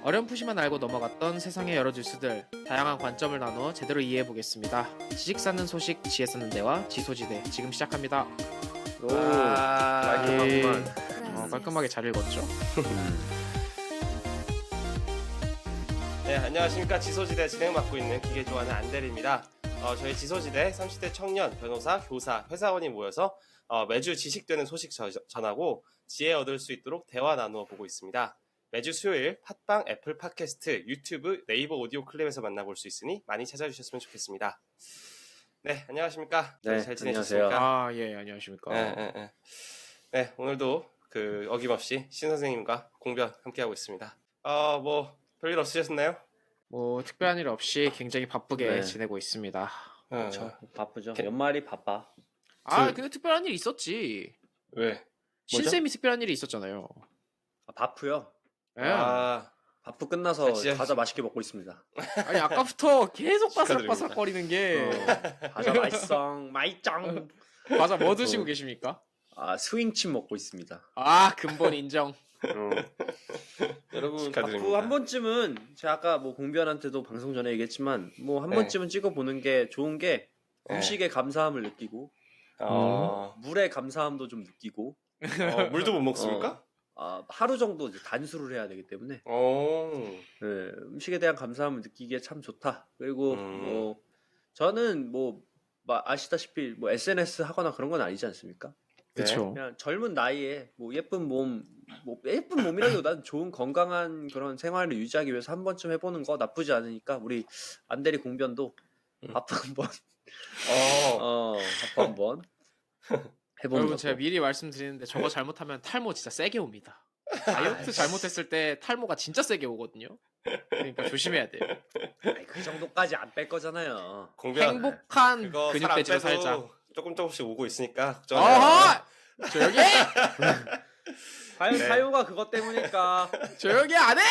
어렴풋이만 알고 넘어갔던 세상의 여러 뉴스들, 다양한 관점을 나누어 제대로 이해해 보겠습니다. 지식 쌓는 소식, 지혜 쌓는 대화, 지소지대 지금 시작합니다. 오, 예. 깔끔하구만. 깔끔하게 잘 읽었죠? 네, 안녕하십니까. 지소지대 진행 맡고 있는 기계 좋아하는 안대리입니다. 저희 지소지대 30대 청년, 변호사, 교사, 회사원이 모여서 매주 지식되는 소식 전하고 지혜 얻을 수 있도록 대화 나누어 보고 있습니다. 매주 수요일 팟빵, 애플 팟캐스트, 유튜브, 네이버 오디오 클립에서 만나볼 수 있으니 많이 찾아주셨으면 좋겠습니다. 네, 안녕하십니까. 네, 잘 지내셨습니까? 예, 안녕하십니까. 네, 오늘도 어김없이 신 선생님과 공변 함께하고 있습니다. 별일 없으셨나요? 뭐 특별한 일 없이 굉장히 바쁘게 네. 지내고 있습니다. 그렇죠. 바쁘죠. 연말이 바빠. 근데 특별한 일이 있었지. 왜? 신쌤이 특별한 일이 있었잖아요. 바쁘요. 예. 바쁘 끝나서 진짜- 과자 맛있게 먹고 있습니다. 아니 아까부터 계속 축하드립니다. 바삭바삭거리는 게 과자 맛있어, 맛있짱. 과자 뭐 드시고 계십니까? 스윙칩 먹고 있습니다. 근본 인정. 여러분 축하드립니다. 바쁘 한 번쯤은 제가 아까 뭐 공변한테도 방송 전에 얘기했지만 뭐 한 네. 번쯤은 찍어보는 게 좋은 게 네. 음식에 감사함을 느끼고 물에 감사함도 좀 느끼고 물도 못 먹습니까? 하루 정도 이제 단수를 해야 되기 때문에 네, 음식에 대한 감사함을 느끼기에 참 좋다. 그리고 뭐 저는 뭐 아시다시피 뭐 SNS 하거나 그런 건 아니지 않습니까? 그쵸. 그냥 젊은 나이에 뭐 예쁜 몸이라기보다는 좋은 건강한 그런 생활을 유지하기 위해서 한 번쯤 해보는 거 나쁘지 않으니까 우리 안대리 공변도 바쁘 한번 바쁘 한번 해보는 여러분 거. 제가 미리 말씀드리는데 저거 잘못하면 탈모 진짜 세게 옵니다. 다이어트 잘못했을 때 탈모가 진짜 세게 오거든요. 그러니까 조심해야 돼요. 그 정도까지 안 뺄 거잖아요. 공변 행복한 그거 근육 살안 대지로 빼도 살자. 조금씩 오고 있으니까 걱정하지 어허! 조용히 해! 네. 사유가 그것 때문일까? 조용히 안 해!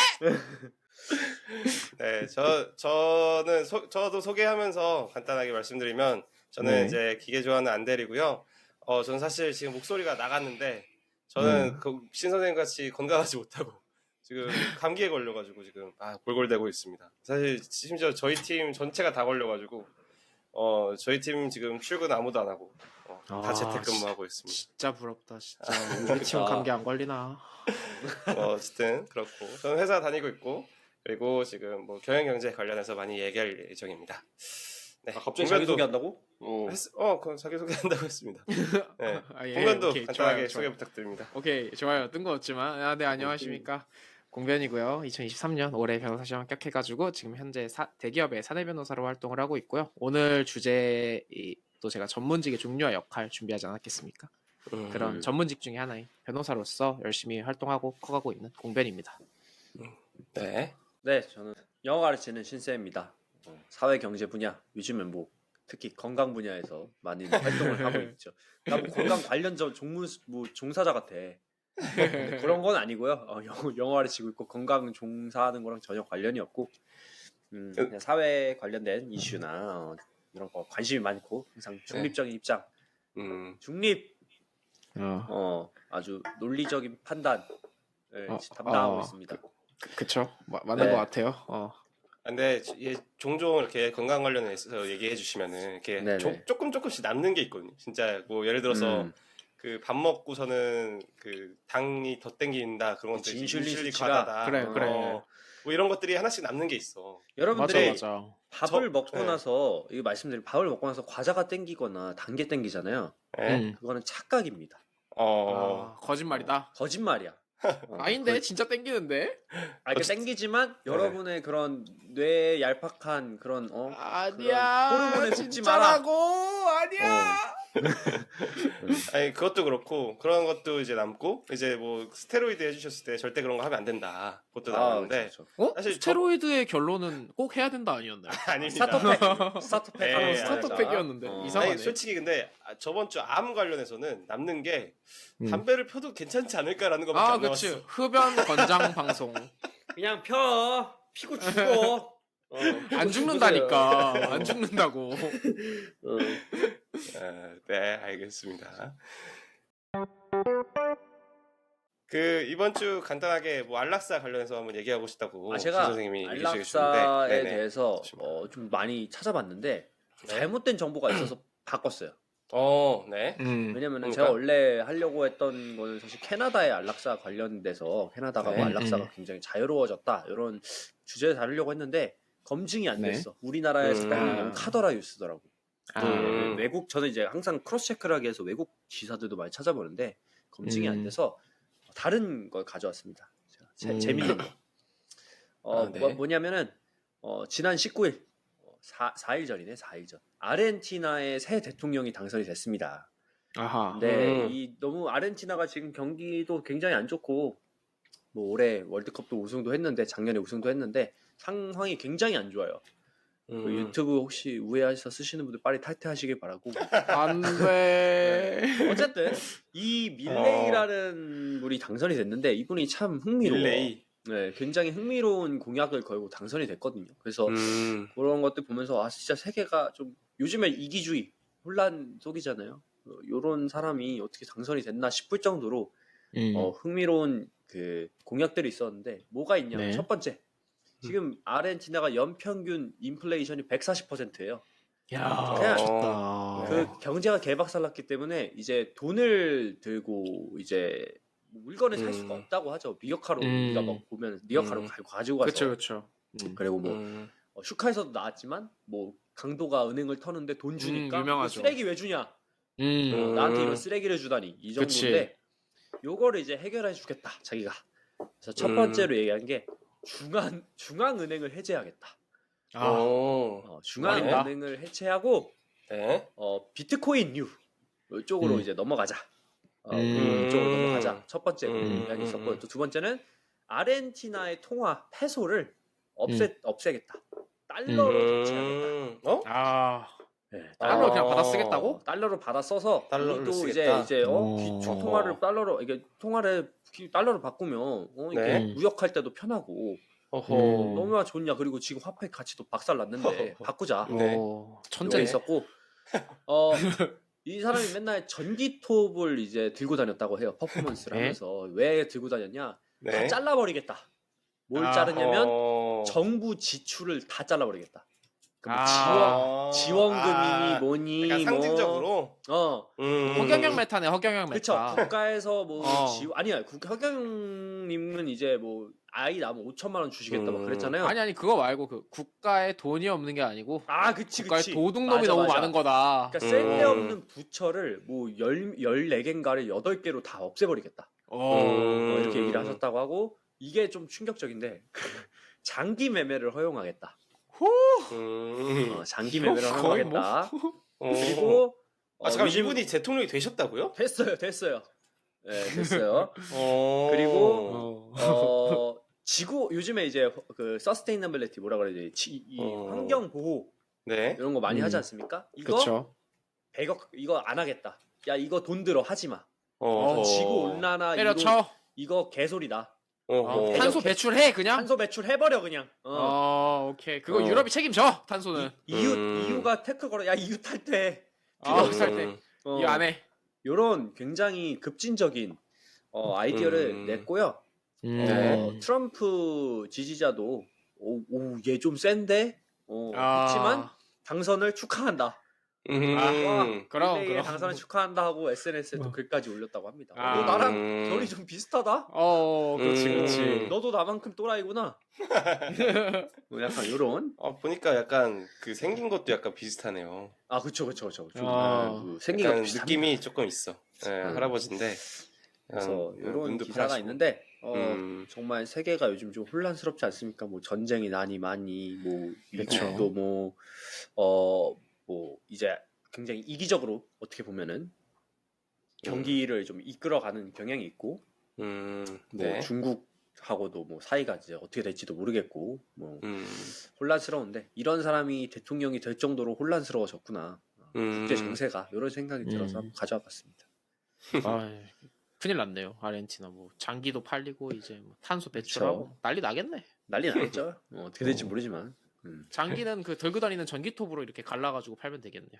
네, 저도 소개하면서 간단하게 말씀드리면 저는 네. 이제 기계 좋아하는 안대리고요. 저는 사실 지금 목소리가 나갔는데 저는 신 선생님 같이 건강하지 못하고 지금 감기에 걸려가지고 지금 골골대고 있습니다. 사실 심지어 저희 팀 전체가 다 걸려가지고 저희 팀 지금 출근 아무도 안 하고 다 재택근무하고 있습니다. 진짜 부럽다 진짜. 우리 팀은 감기 안 걸리나. 어쨌든 그렇고 저는 회사 다니고 있고 그리고 지금 뭐 경영경제 관련해서 많이 얘기할 예정입니다. 네, 갑자기 자기소개한다고? 그럼 자기소개한다고 했습니다. 네, 예, 공변도 오케이, 간단하게 좋아요. 소개 부탁드립니다. 오케이 좋아요. 뜬금없지만 네 안녕하십니까. 공변이고요. 2023년 올해 변호사 시험 합격해가지고 지금 현재 대기업의 사내 변호사로 활동을 하고 있고요. 오늘 주제 또 제가 전문직의 종류와 역할 준비하지 않았겠습니까? 그런 전문직 중에 하나인 변호사로서 열심히 활동하고 커가고 있는 공변입니다. 네. 네, 저는 영어 가르치는 신쌤입니다. 사회 경제 분야, 요즘은 뭐 특히 건강 분야에서 많이 활동을 하고 있죠. 나 뭐 건강 관련 종사자 같아. 근데 그런 건 아니고요. 영어 가르치고 있고 건강 종사하는 거랑 전혀 관련이 없고 그냥 사회 관련된 이슈나 이런 거 관심이 많고 항상 중립적인 입장, 중립, 아주 논리적인 판단을 담당하고 있습니다. 그쵸. 맞는 네. 것 같아요. 근데 종종 이렇게 건강 관련해서 얘기해 주시면은 이렇게 네네. 조금씩 남는 게 있거든요. 진짜 뭐 예를 들어서 그 밥 먹고서는 그 당이 더 땡긴다 그런 것들 인슐린 수치가- 과다다. 그래. 뭐 이런 것들이 하나씩 남는 게 있어. 여러분들이 맞아. 밥을 먹고 네. 나서 이거 말씀드린 밥을 먹고 나서 과자가 땡기거나 단 게 땡기잖아요. 네? 그거는 착각입니다. 거짓말이다. 거짓말이야. 아닌데 진짜 땡기는데? 이렇게 땡기지만 여러분의 그런 뇌에 얄팍한 그런 아니야. 호르몬에 속지 마라. 진짜라고 아니야. 아니 그것도 그렇고 그런 것도 이제 남고 이제 뭐 스테로이드 해주셨을 때 절대 그런 거 하면 안 된다. 그것도 나오는데 그렇죠. 사실 스테로이드의 결론은 꼭 해야 된다 아니었나요? 아닙니다. 스타터팩 네, 하는 스타터팩이었는데 어. 이상하네. 아니 솔직히 근데 저번 주 암 관련해서는 남는 게 담배를 펴도 괜찮지 않을까라는 것밖에 안 그치. 나왔어. 흡연 권장 방송. 그냥 피고 죽어. 안 죽는다니까. 안 죽는다고. 네, 알겠습니다. 그 이번 주 간단하게 뭐 안락사 관련해서 한번 얘기하고 싶다고 제가 선생님이 얘기해 안락사에 주셨는데 대해서 좋습니다. 좀 많이 찾아봤는데 네. 잘못된 정보가 있어서 바꿨어요. 네. 왜냐면은 그러니까? 제가 원래 하려고 했던 거는 사실 캐나다의 안락사 관련돼서 캐나다가 뭐 네. 안락사가 굉장히 자유로워졌다 이런 주제를 다루려고 했는데 검증이 안 네. 됐어. 우리나라에서 너무 아. 카더라 뉴스더라고. 음. 외국 저는 이제 항상 크로스 체크를 하기 위해서 외국 기사들도 많이 찾아보는데 검증이 안 돼서 다른 걸 가져왔습니다. 재밌는 거. 네. 뭐냐면은 지난 19일 4일 전이네. 4일 전. 아르헨티나의 새 대통령이 당선이 됐습니다. 아하. 근데 이 너무 아르헨티나가 지금 경기도 굉장히 안 좋고 뭐 올해 월드컵도 우승도 했는데 작년에 우승도 했는데 상황이 굉장히 안 좋아요. 그 유튜브 혹시 우회해서 쓰시는 분들 빨리 탈퇴하시길 바라고. 안 돼. 어쨌든 이 밀레이라는 분이 당선이 됐는데 이분이 참 흥미로워. 밀레이. 네, 굉장히 흥미로운 공약을 걸고 당선이 됐거든요. 그래서 그런 것들 보면서 진짜 세계가 좀 요즘에 이기주의 혼란 속이잖아요. 요런 사람이 어떻게 당선이 됐나 싶을 정도로 흥미로운 그 공약들이 있었는데 뭐가 있냐면 네. 첫 번째 지금 아르헨티나가 연평균 인플레이션이 140%예요. 야, 그냥 좋다. 그 경제가 개박살났기 때문에 이제 돈을 들고 이제 물건을 살 수가 없다고 하죠. 리어카로 우리가 막 보면 리어카로 가지고 가서 그렇죠. 그리고 뭐 슈카에서도 나왔지만 뭐 강도가 은행을 터는데 돈 주니까 유명하죠. 뭐 쓰레기 왜 주냐? 나한테 이런 쓰레기를 주다니 이 정도인데 요거를 이제 해결해 주겠다 자기가. 그래서 첫 번째로 얘기한 게 중앙은행을 해제하겠다. 중앙은행을 해체하고 네. 비트코인류 이쪽으로 이제 넘어가자. 이쪽으로 넘어가자. 첫 번째 이야기 있었고 또 두 번째는 아르헨티나의 통화 페소를 없애겠다. 달러로 대체하겠다. 아, 네, 달러 그냥 받아 쓰겠다고? 달러로 받아 써서 달러를 우리도 쓰겠다. 이제 기축 통화를 달러로 이게 통화를 달러로 바꾸면 이게 네. 무역할 때도 편하고 어허. 너무나 좋냐. 그리고 지금 화폐 가치도 박살 났는데 바꾸자. 네. 천재 천재. 있었고 이 사람이 맨날 전기톱을 이제 들고 다녔다고 해요. 퍼포먼스를 네. 하면서 왜 들고 다녔냐? 다 네. 잘라버리겠다. 뭘 자르냐면 어. 정부 지출을 다 잘라버리겠다. 그러니까 아. 지원금이니 뭐니 약간 상징적으로. 허경영 메타네, 허경영 그렇죠. 메타. 국가에서 뭐 어. 아니야. 허경영님은 이제 뭐 아이 나면 5천만 원 주시겠다 막 그랬잖아요. 아니 그거 말고 그 국가에 돈이 없는 게 아니고 그치. 국가에 도둑놈이 맞아, 너무 맞아. 많은 거다. 그러니까 쓸데없는 부처를 뭐 14개인가를 8개로 다 없애버리겠다. 이렇게 얘기를 하셨다고 하고 이게 좀 충격적인데 장기 매매를 허용하겠다. 장기 매매를 거의 뭐. 허용하겠다. 그리고 잠깐 요즘- 이분이 대통령이 되셨다고요? 됐어요. 네, 됐어요. 그리고 지구 요즘에 이제 그 서스테이너빌리티 뭐라 그러지? 이 환경 보호 네. 이런 거 많이 하지 않습니까? 이거 그렇죠. 100억 이거 안 하겠다. 야 이거 돈 들어 하지 마. 어허. 지구 온난화 때려쳐. 이거 개소리다. 어허. 탄소 배출해 그냥. 탄소 배출 해버려 그냥. 오케이. 그거 유럽이 책임져. 탄소는. 이유가 태클 걸어. 야 이유 탈퇴. 살 때. 이 안에. 요런 굉장히 급진적인 아이디어를 냈고요. 네. 트럼프 지지자도 얘 좀 센데 했지만 당선을 축하한다. 그럼. 릴레이의 당선을 축하한다 하고 SNS에 또 글까지 올렸다고 합니다. 아. 너 나랑 결이 좀 비슷하다. 그렇지. 너도 나만큼 또라이구나. 뭐 약간 요런. 보니까 약간 그 생긴 것도 약간 비슷하네요. 그쵸. 생긴 약간 것도 비슷합니다. 느낌이 조금 있어. 네, 할아버지인데. 그래서 이런 눈도 기사가 파랗고. 있는데 정말 세계가 요즘 좀 혼란스럽지 않습니까? 뭐 전쟁이 나니 많이 뭐 그쵸. 미국도 뭐 이제 굉장히 이기적으로 어떻게 보면은 경기를 좀 이끌어가는 경향이 있고 뭐 네. 중국하고도 뭐 사이가 이제 어떻게 될지도 모르겠고 뭐 음. 혼란스러운데 이런 사람이 대통령이 될 정도로 혼란스러워졌구나. 국제 정세가 이런 생각이 들어서 한번 가져와봤습니다. 큰일 났네요. 아르헨티나 뭐 장기도 팔리고 이제 뭐 탄소 배출하고 난리 나겠네. 난리 나겠죠. 어떻게 될지 모르지만. 장기는 그 들고 다니는 전기톱으로 이렇게 갈라가지고 팔면 되겠네요.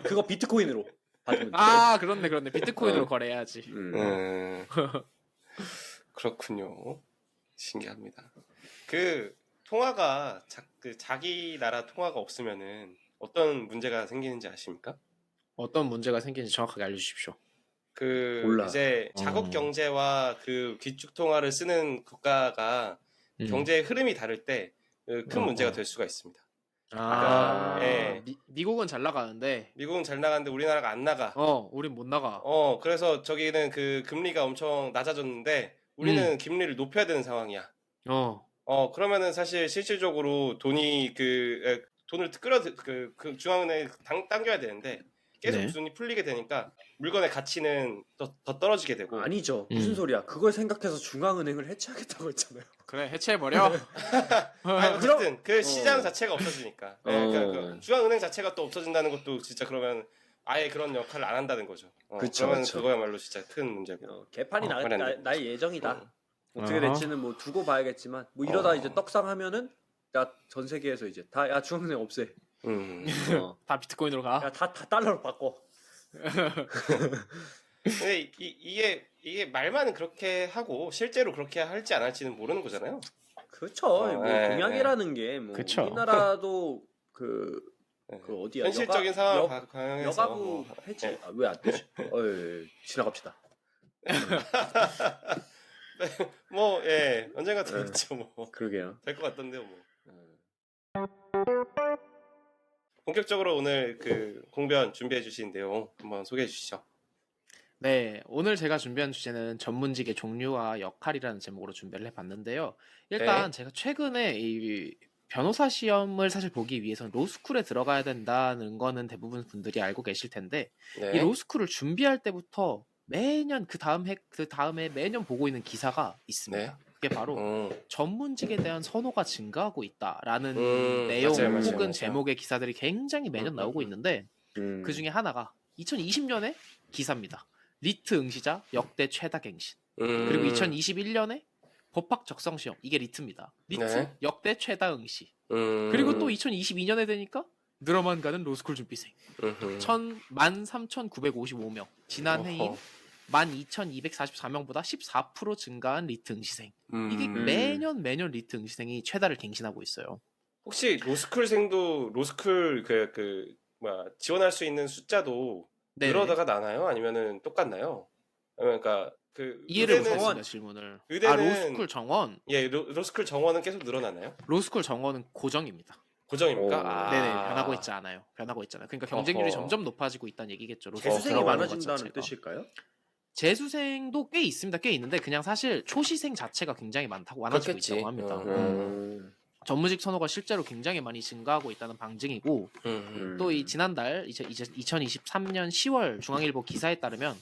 그거 비트코인으로 받으면 돼. 아 그렇네 비트코인으로 어. 거래해야지. 음. 그렇군요. 신기합니다. 그 통화가 자기 나라 통화가 없으면은 어떤 문제가 생기는지 아십니까? 어떤 문제가 생기는지 정확하게 알려주십시오. 그 몰라. 이제 자국 어. 경제와 그 귀축 통화를 쓰는 국가가 경제의 흐름이 다를 때 큰 문제가 될 수가 있습니다. 아, 예. 미국은 잘 나가는데 미국은 잘 나가는데 우리나라가 안 나가. 우린 못 나가. 그래서 저기는 그 금리가 엄청 낮아졌는데 우리는 금리를 높여야 되는 상황이야. 어, 그러면은 사실 실질적으로 돈을 그 중앙은행에 당겨야 되는데 계속 네. 돈이 풀리게 되니까 물건의 가치는 더 떨어지게 되고. 아니죠. 무슨 음. 소리야? 그걸 생각해서 중앙은행을 해체하겠다고 했잖아요. 그래 해체해버려. 아니, 어쨌든 그 시장 어. 자체가 없어지니까. 어. 네, 그러니까 그 중앙은행 자체가 또 없어진다는 것도 진짜 그러면 아예 그런 역할을 안 한다는 거죠. 그쵸, 그러면 그쵸. 그거야말로 진짜 큰 문제고. 개판이 말이 안 돼. 날 예정이다. 어. 어떻게 어허. 될지는 뭐 두고 봐야겠지만 뭐 이러다 어. 이제 떡상하면은 야 전 세계에서 이제 야 중앙은행 없애. 어. 다 비트코인으로 가. 야 다 달러로 바꿔. 근데 이게 말만은 그렇게 하고 실제로 그렇게 할지 안 할지는 모르는 거잖아요. 그렇죠. 뭐 예, 동양이라는 게 뭐 그쵸. 우리나라도 그 네. 어디야? 현실적인 상황을 반영해서 여가부 해지 네. 왜 안 되지? 지나갑시다. 뭐 언젠가 되겠죠 뭐. 그러게요. 될 것 같던데요 뭐. 본격적으로 오늘 그 공변 준비해 주신 내용 한번 소개해 주시죠. 네, 오늘 제가 준비한 주제는 전문직의 종류와 역할이라는 제목으로 준비를 해봤는데요. 일단 네. 제가 최근에 이 변호사 시험을 사실 보기 위해서는 로스쿨에 들어가야 된다는 거는 대부분 분들이 알고 계실 텐데 이 네. 로스쿨을 준비할 때부터 매년 그 다음에 매년 보고 있는 기사가 있습니다. 네. 그게 바로 전문직에 대한 선호가 증가하고 있다라는 내용 맞아요, 혹은 맞아요. 제목의 기사들이 굉장히 매년 나오고 있는데 그 중에 하나가 2020년의 기사입니다. 리트 응시자 역대 최다 갱신. 그리고 2021년에 법학 적성 시험 이게 리트입니다. 리트 네. 역대 최다 응시. 그리고 또 2022년에 되니까 늘어만 가는 로스쿨 준비생 13,955명. 지난 해인 12,244명보다 14% 증가한 리트 응시생. 이게 매년 리트 응시생이 최다를 갱신하고 있어요. 혹시 로스쿨생도 로스쿨 지원할 수 있는 숫자도 네네. 늘어다가 나나요? 아니면은 똑같나요? 그러니까 그 이해를 의대는 못했습니다 질문을. 의대는- 로스쿨 정원. 로스쿨 정원은 계속 늘어나나요? 로스쿨 정원은 고정입니다. 고정입니까? 오. 아. 네네 변하고 있지 않아요. 그러니까 경쟁률이 어허. 점점 높아지고 있다는 얘기겠죠. 로스쿨 재수생이 정원인 것 많아진다는 자체가. 뜻일까요? 재수생도 꽤 있습니다. 꽤 있는데 그냥 사실 초시생 자체가 굉장히 많지고 그렇겠지. 있다고 합니다. 전문직 선호가 실제로 굉장히 많이 증가하고 있다는 방증이고 또 이 지난달 2023년 10월 중앙일보 기사에 따르면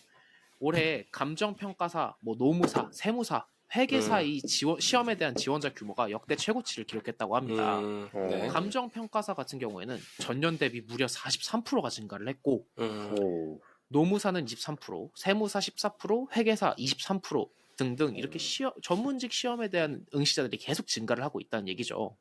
올해 감정평가사, 뭐 노무사, 세무사, 회계사 이 시험에 대한 지원자 규모가 역대 최고치를 기록했다고 합니다. 네. 감정평가사 같은 경우에는 전년 대비 무려 43%가 증가를 했고 오. 노무사는 23%, 세무사 14%, 회계사 23% 등등 이렇게 전문직 시험에 대한 응시자들이 계속 증가를 하고 있다는 얘기죠.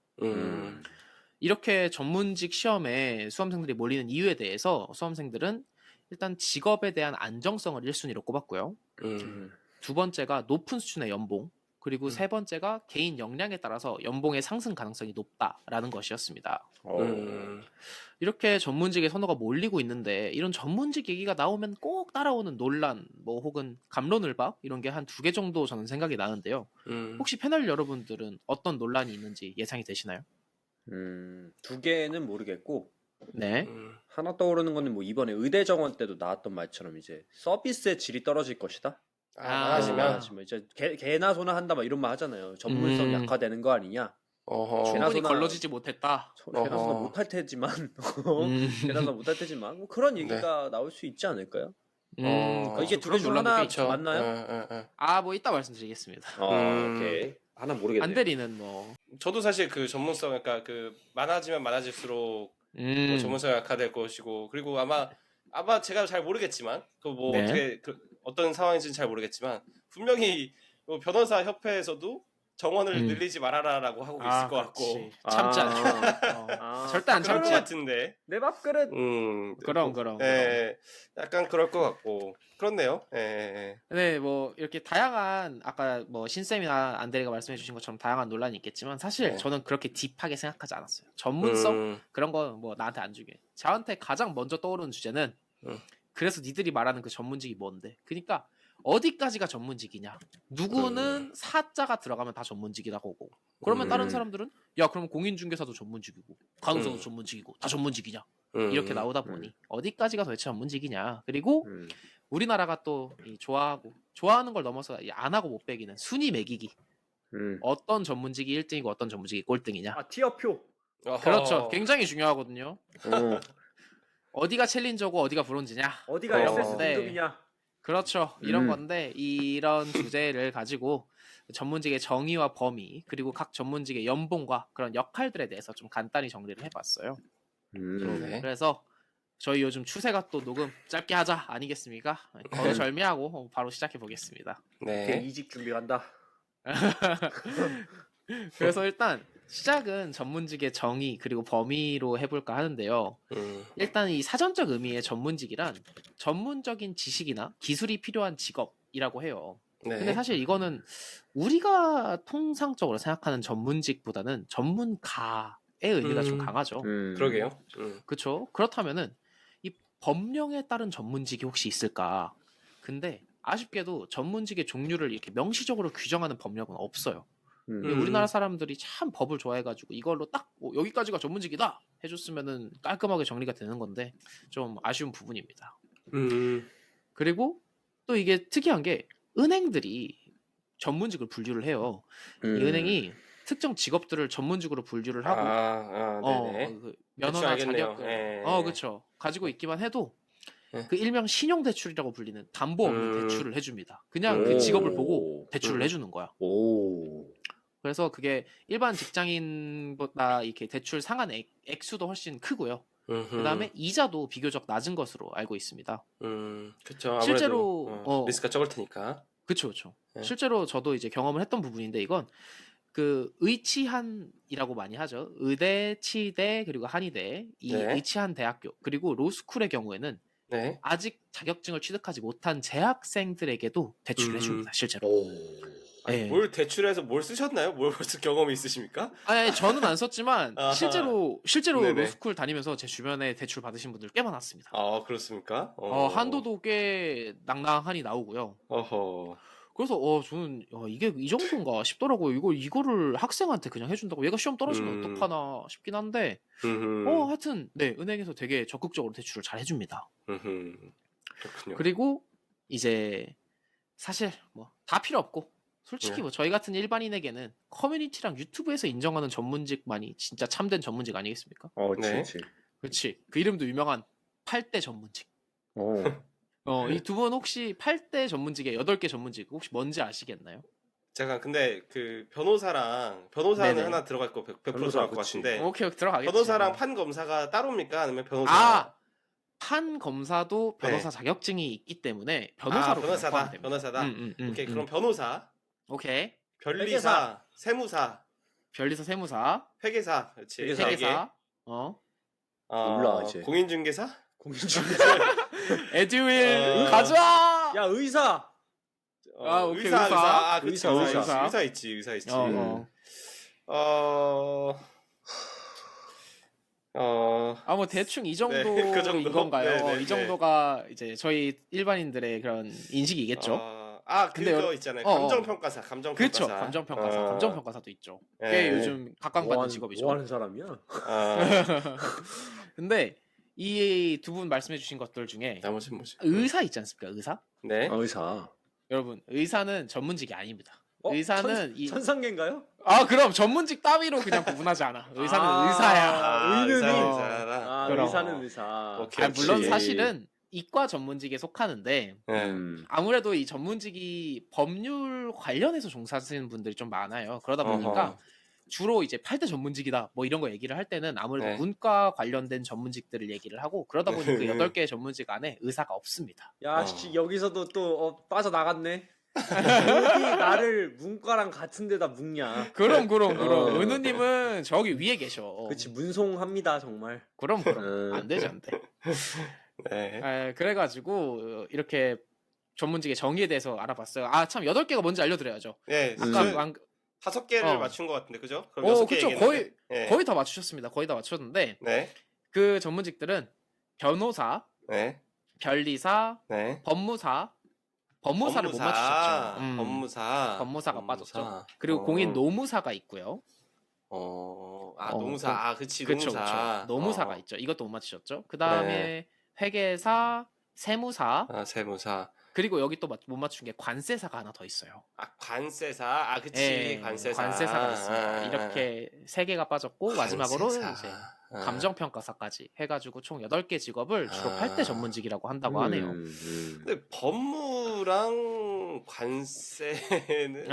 이렇게 전문직 시험에 수험생들이 몰리는 이유에 대해서 수험생들은 일단 직업에 대한 안정성을 1순위로 꼽았고요. 두 번째가 높은 수준의 연봉, 그리고 세 번째가 개인 역량에 따라서 연봉의 상승 가능성이 높다라는 것이었습니다. 이렇게 전문직의 선호가 몰리고 있는데 이런 전문직 얘기가 나오면 꼭 따라오는 논란, 뭐 혹은 갑론을박 이런 게 한 2개 정도 저는 생각이 나는데요. 혹시 패널 여러분들은 어떤 논란이 있는지 예상이 되시나요? 두 개는 모르겠고 네. 하나 떠오르는 거는 뭐 이번에 의대 정원 때도 나왔던 말처럼 이제 서비스의 질이 떨어질 것이다. 많아지면 이제 개나 소나 한다 막 이런 말 하잖아요. 전문성 약화되는 거 아니냐. 충분히 개나 소나- 걸러지지 못했다. 개나 소나 못할 테지만 개나 소나 못할 테지만 뭐 그런 얘기가 나올 수 있지 않을까요? 이게 두 개 중 하나 맞나요? 뭐 이따 말씀드리겠습니다. 오케이. 하나 모르겠네요. 안대리는 뭐 저도 사실 그 전문성 그러니까 그 많아지면 많아질수록 뭐 전문성이 약화될 것이고 그리고 아마 제가 잘 모르겠지만 그 뭐 네. 어떻게 어떤 상황인지는 잘 모르겠지만 분명히 뭐 변호사 협회에서도 정원을 늘리지 말아라라고 하고 있을 것 같고. 그렇지. 참지 않죠. 절대 안 그럴 것 참지. 같은데. 내 밥그릇. 그럼. 예, 약간 그럴 것 같고. 그렇네요. 예. 네, 뭐 이렇게 다양한 아까 뭐 신쌤이나 안드레가 말씀해주신 것처럼 다양한 논란이 있겠지만 사실 네. 저는 그렇게 딥하게 생각하지 않았어요. 전문성 음, 그런 거 뭐 나한테 안 중요해. 저한테 가장 먼저 떠오르는 주제는 음. 그래서 니들이 말하는 그 전문직이 뭔데? 그러니까 어디까지가 전문직이냐? 누구는 사자가 들어가면 다 전문직이라고 하고 그러면 다른 사람들은 야 그럼 공인중개사도 전문직이고 간호사도 전문직이고 다 전문직이냐? 이렇게 나오다 보니 어디까지가 도대체 전문직이냐? 그리고 우리나라가 또 좋아하는 걸 넘어서 안 하고 못 빼기는 순위 매기기. 어떤 전문직이 1등이고 어떤 전문직이 꼴등이냐? 아 티어표. 그렇죠. 굉장히 중요하거든요. 어. 어디가 챌린저고 어디가 브론즈냐? 어디가 어. SS 등급이냐? 그렇죠. 이런 건데 이런 주제를 가지고 전문직의 정의와 범위 그리고 각 전문직의 연봉과 그런 역할들에 대해서 좀 간단히 정리를 해봤어요. 네. 그래서 저희 요즘 추세가 또 녹음 짧게 하자 아니겠습니까? 거두절미하고 바로 시작해 보겠습니다. 네. 이직 준비한다. 그래서 일단 시작은 전문직의 정의 그리고 범위로 해볼까 하는데요. 일단 이 사전적 의미의 전문직이란 전문적인 지식이나 기술이 필요한 직업이라고 해요. 네. 근데 사실 이거는 우리가 통상적으로 생각하는 전문직보다는 전문가의 의미가 좀 강하죠. 그러게요. 그렇죠. 그렇다면은 이 법령에 따른 전문직이 혹시 있을까? 근데 아쉽게도 전문직의 종류를 이렇게 명시적으로 규정하는 법령은 없어요. 근데 우리나라 사람들이 참 법을 좋아해가지고 이걸로 딱 여기까지가 전문직이다 해줬으면은 깔끔하게 정리가 되는 건데 좀 아쉬운 부분입니다. 그리고 또 이게 특이한 게 은행들이 전문직을 분류를 해요. 이 은행이 특정 직업들을 전문직으로 분류를 하고 네네. 그 대충 면허나 알겠네요. 자격을 예. 그렇죠. 가지고 있기만 해도 예. 그 일명 신용대출이라고 불리는 담보 없는 대출을 해줍니다. 그냥 오. 그 직업을 보고 대출을 음. 해주는 거야. 오. 그래서 그게 일반 직장인보다 이렇게 대출 상한 액수도 훨씬 크고요. 그다음에 이자도 비교적 낮은 것으로 알고 있습니다. 그렇죠. 실제로, 리스크가 적을 테니까. 그렇죠. 네. 실제로 저도 이제 경험을 했던 부분인데 이건 그 의치한이라고 많이 하죠. 의대, 치대 그리고 한의대 이 네. 의치한 대학교 그리고 로스쿨의 경우에는 네. 아직 자격증을 취득하지 못한 재학생들에게도 대출을 해줍니다. 실제로. 오. 아니, 네. 뭘 대출해서 뭘 쓰셨나요? 뭘 벌써 경험이 있으십니까? 아니 저는 안 썼지만 아하. 실제로 네네. 로스쿨 다니면서 제 주변에 대출 받으신 분들 꽤 많았습니다. 아 그렇습니까? 한도도 꽤 낭낭하니 나오고요. 어허. 그래서 저는 이게 이 정도인가 싶더라고요. 이거를 학생한테 그냥 해준다고 얘가 시험 떨어지면 어떡하나 싶긴 한데 하여튼 네 은행에서 되게 적극적으로 대출을 잘 해줍니다. 그렇군요. 그리고 이제 사실 뭐 다 필요 없고 솔직히 네. 뭐 저희 같은 일반인에게는 커뮤니티랑 유튜브에서 인정하는 전문직만이 진짜 참된 전문직 아니겠습니까? 그렇지. 네. 그렇지. 그 이름도 유명한 8대 전문직. 이 두 분 혹시 8대 전문직에 8개 전문직 혹시 뭔지 아시겠나요? 제가 근데 그 변호사는 네네. 하나 들어갈 거 100% 변호사, 들어갈 것 그치. 같은데 오케이 들어가겠죠. 변호사랑 판 검사가 따로입니까? 아니면 변호사? 판 검사도 변호사 네. 자격증이 있기 때문에 변호사로 그냥 변호사다. 포함됩니다. 변호사다. 오케이 그럼 변호사, 오케이. 변리사, 회계사. 세무사, 변리사, 세무사, 회계사, 그렇지. 회계사. 세 개. 회계사, 몰라, 이제. 공인중개사? 공인중개사. 에듀윌 어. 가자. 야 의사. 오케이, 의사. 의사. 아, 그렇지. 의사, 의사. 의사. 의사 있지. 뭐 대충 이 정도인 그 정도? 건가요? 네, 네, 이 정도가 이제 저희 일반인들의 그런 인식이겠죠. 근데 근데 그거 있잖아요. 어, 어. 감정평가사. 그렇죠. 감정평가사, 감정평가사도 있죠. 꽤 네. 요즘 각광받는 직업이죠. 뭐 하는 사람이야? 근데 이 두 분 말씀해주신 것들 중에 나머지 뭐지? 의사 있지 않습니까? 의사? 네. 의사. 여러분 의사는 전문직이 아닙니다. 의사는 천상계인가요? 그럼 전문직 따위로 그냥 구분하지 않아. 의사는 의사야. 의사라. 그럼. 의사는 의사. 오케이. 물론 그치. 사실은 이과 전문직에 속하는데 아무래도 이 전문직이 법률 관련해서 종사하시는 분들이 좀 많아요. 그러다 보니까 어허. 주로 이제 8대 전문직이다 뭐 이런 거 얘기를 할 때는 아무래도 네. 문과 관련된 전문직들을 얘기를 하고 그러다 보니 그 8개의 전문직 안에 의사가 없습니다. 야, 씨 여기서도 또 빠져나갔네. 어디 나를 문과랑 같은 데다 묶냐. 그럼 어. 은우님은 저기 위에 계셔. 그렇지 문송합니다 정말. 그럼 음. 안 되지 안 돼. 네. 그래가지고 이렇게 전문직의 정의에 대해서 알아봤어요. 아 참 8개가 뭔지 알려드려야죠. 네. 아까 음. 5개를 어. 맞춘 것 같은데 그죠? 그럼 6개 그쵸. 얘기했는데. 네. 거의 다 맞추셨습니다. 거의 다 맞추셨는데 네. 그 전문직들은 변호사, 네. 변리사, 네. 법무사를 못 맞추셨죠. 법무사가 빠졌죠. 그리고 공인 노무사가 있고요. 노무사. 그치. 그쵸. 노무사. 노무사가 있죠. 이것도 못 맞추셨죠. 그 다음에 회계사, 세무사, 세무사. 그리고 여기 또 못 맞춘 게 관세사가 하나 더 있어요. 관세사. 그치. 예, 관세사. 관세사가 있습니다. 이렇게 3개가 빠졌고 마지막으로 관세사. 이제 감정평가사까지 해가지고 총 8개 직업을 주로 8대 전문직이라고 한다고 하네요. 근데 법무랑 관세는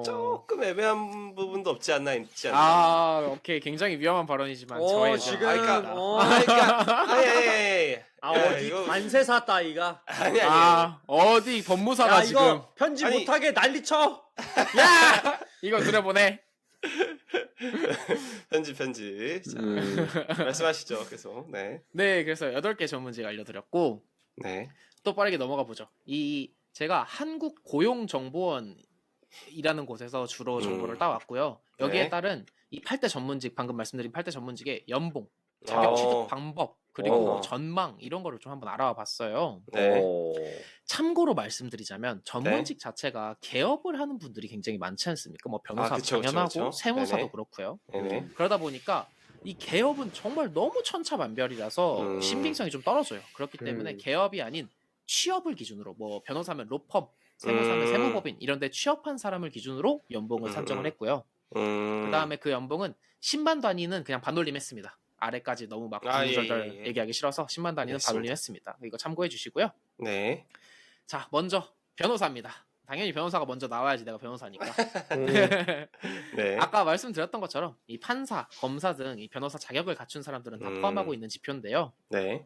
조금 애매한 부분도 없지 않나 있지 않나. 오케이. 굉장히 위험한 발언이지만 저의 지금 어디 어디 관세사 따위가 아니 어디 법무사가 야 지금 이거 편집 아니. 못하게 난리쳐. 이거 들여보내. 편집. 자, 말씀하시죠. 계속. 네. 네, 그래서 8개 전문직 알려드렸고 네. 또 빠르게 넘어가 보죠. 제가 한국고용정보원이라는 곳에서 주로 정보를 따왔고요. 여기에 네. 따른 이 8대 전문직, 방금 말씀드린 8대 전문직의 연봉, 자격 취득 방법, 그리고 전망 이런 거를 좀 한번 알아와 봤어요. 네. 참고로 말씀드리자면 전문직 자체가 개업을 하는 분들이 굉장히 많지 않습니까? 뭐 변호사 그쵸, 당연하고 그쵸. 세무사도 네네. 그렇고요. 네네. 그러다 보니까 이 개업은 정말 너무 천차만별이라서 신빙성이 좀 떨어져요. 그렇기 때문에 개업이 아닌 취업을 기준으로 뭐 변호사면 로펌, 세무사면 세무법인 이런 데 취업한 사람을 기준으로 연봉을 산정을 했고요. 그다음에 그 연봉은 10만 단위는 그냥 반올림했습니다. 아래까지 너무 막 구구절절 예. 얘기하기 싫어서 10만 단위는 알겠습니다. 반올림했습니다. 이거 참고해 주시고요. 네. 자, 먼저 변호사입니다. 당연히 변호사가 먼저 나와야지 내가 변호사니까. 네. 아까 말씀드렸던 것처럼 이 판사, 검사 등 이 변호사 자격을 갖춘 사람들은 다 포함하고 있는 지표인데요. 네.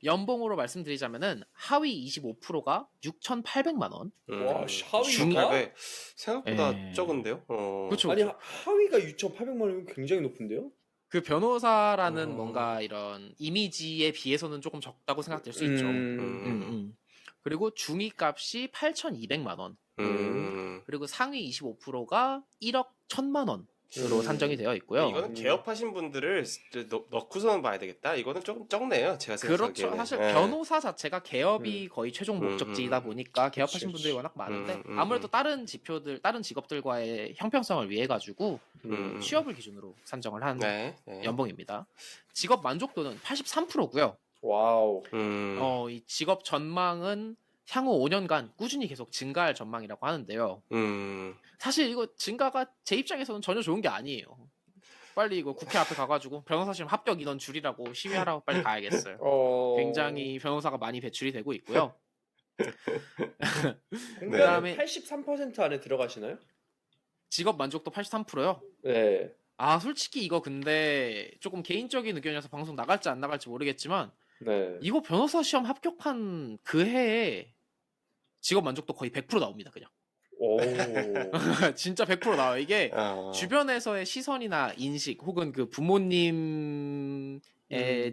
연봉으로 말씀드리자면은 하위 25%가 6,800만 원. 와, 하위가? 생각보다 예. 적은데요? 그렇죠. 아니 하위가 6,800만 원이면 굉장히 높은데요? 그 변호사라는 뭔가 이런 이미지에 비해서는 조금 적다고 생각될 수 있죠. 그리고 중위값이 8,200만 원. 그리고 상위 25%가 1억 1,000만 원으로 산정이 되어 있고요. 이거는 개업하신 분들을 넣고서는 봐야 되겠다. 이거는 조금 적네요. 제가 생각하기에는. 그렇죠. 사실 예. 변호사 자체가 개업이 거의 최종 목적지이다 보니까 개업하신 분들이 워낙 많은데 아무래도 다른 지표들, 다른 직업들과의 형평성을 위해 가지고 취업을 기준으로 산정을 한 네. 연봉입니다. 직업 만족도는 83%고요. 와우. 이 직업 전망은 향후 5년간 꾸준히 계속 증가할 전망이라고 하는데요. 사실 이거 증가가 제 입장에서는 전혀 좋은 게 아니에요. 빨리 이거 국회 앞에 가가지고 변호사 시험 합격 인원 줄이라고 시위하라고 빨리 가야겠어요. 굉장히 변호사가 많이 배출이 되고 있고요. 공변은 83% 안에 들어가시나요? 직업 만족도 83%요. 네. 솔직히 이거 근데 조금 개인적인 의견이라서 방송 나갈지 안 나갈지 모르겠지만 네. 이거 변호사 시험 합격한 그 해에 직업 만족도 거의 100% 나옵니다. 그냥. 오. 진짜 100% 나와요. 이게 어. 주변에서의 시선이나 인식 혹은 그 부모님의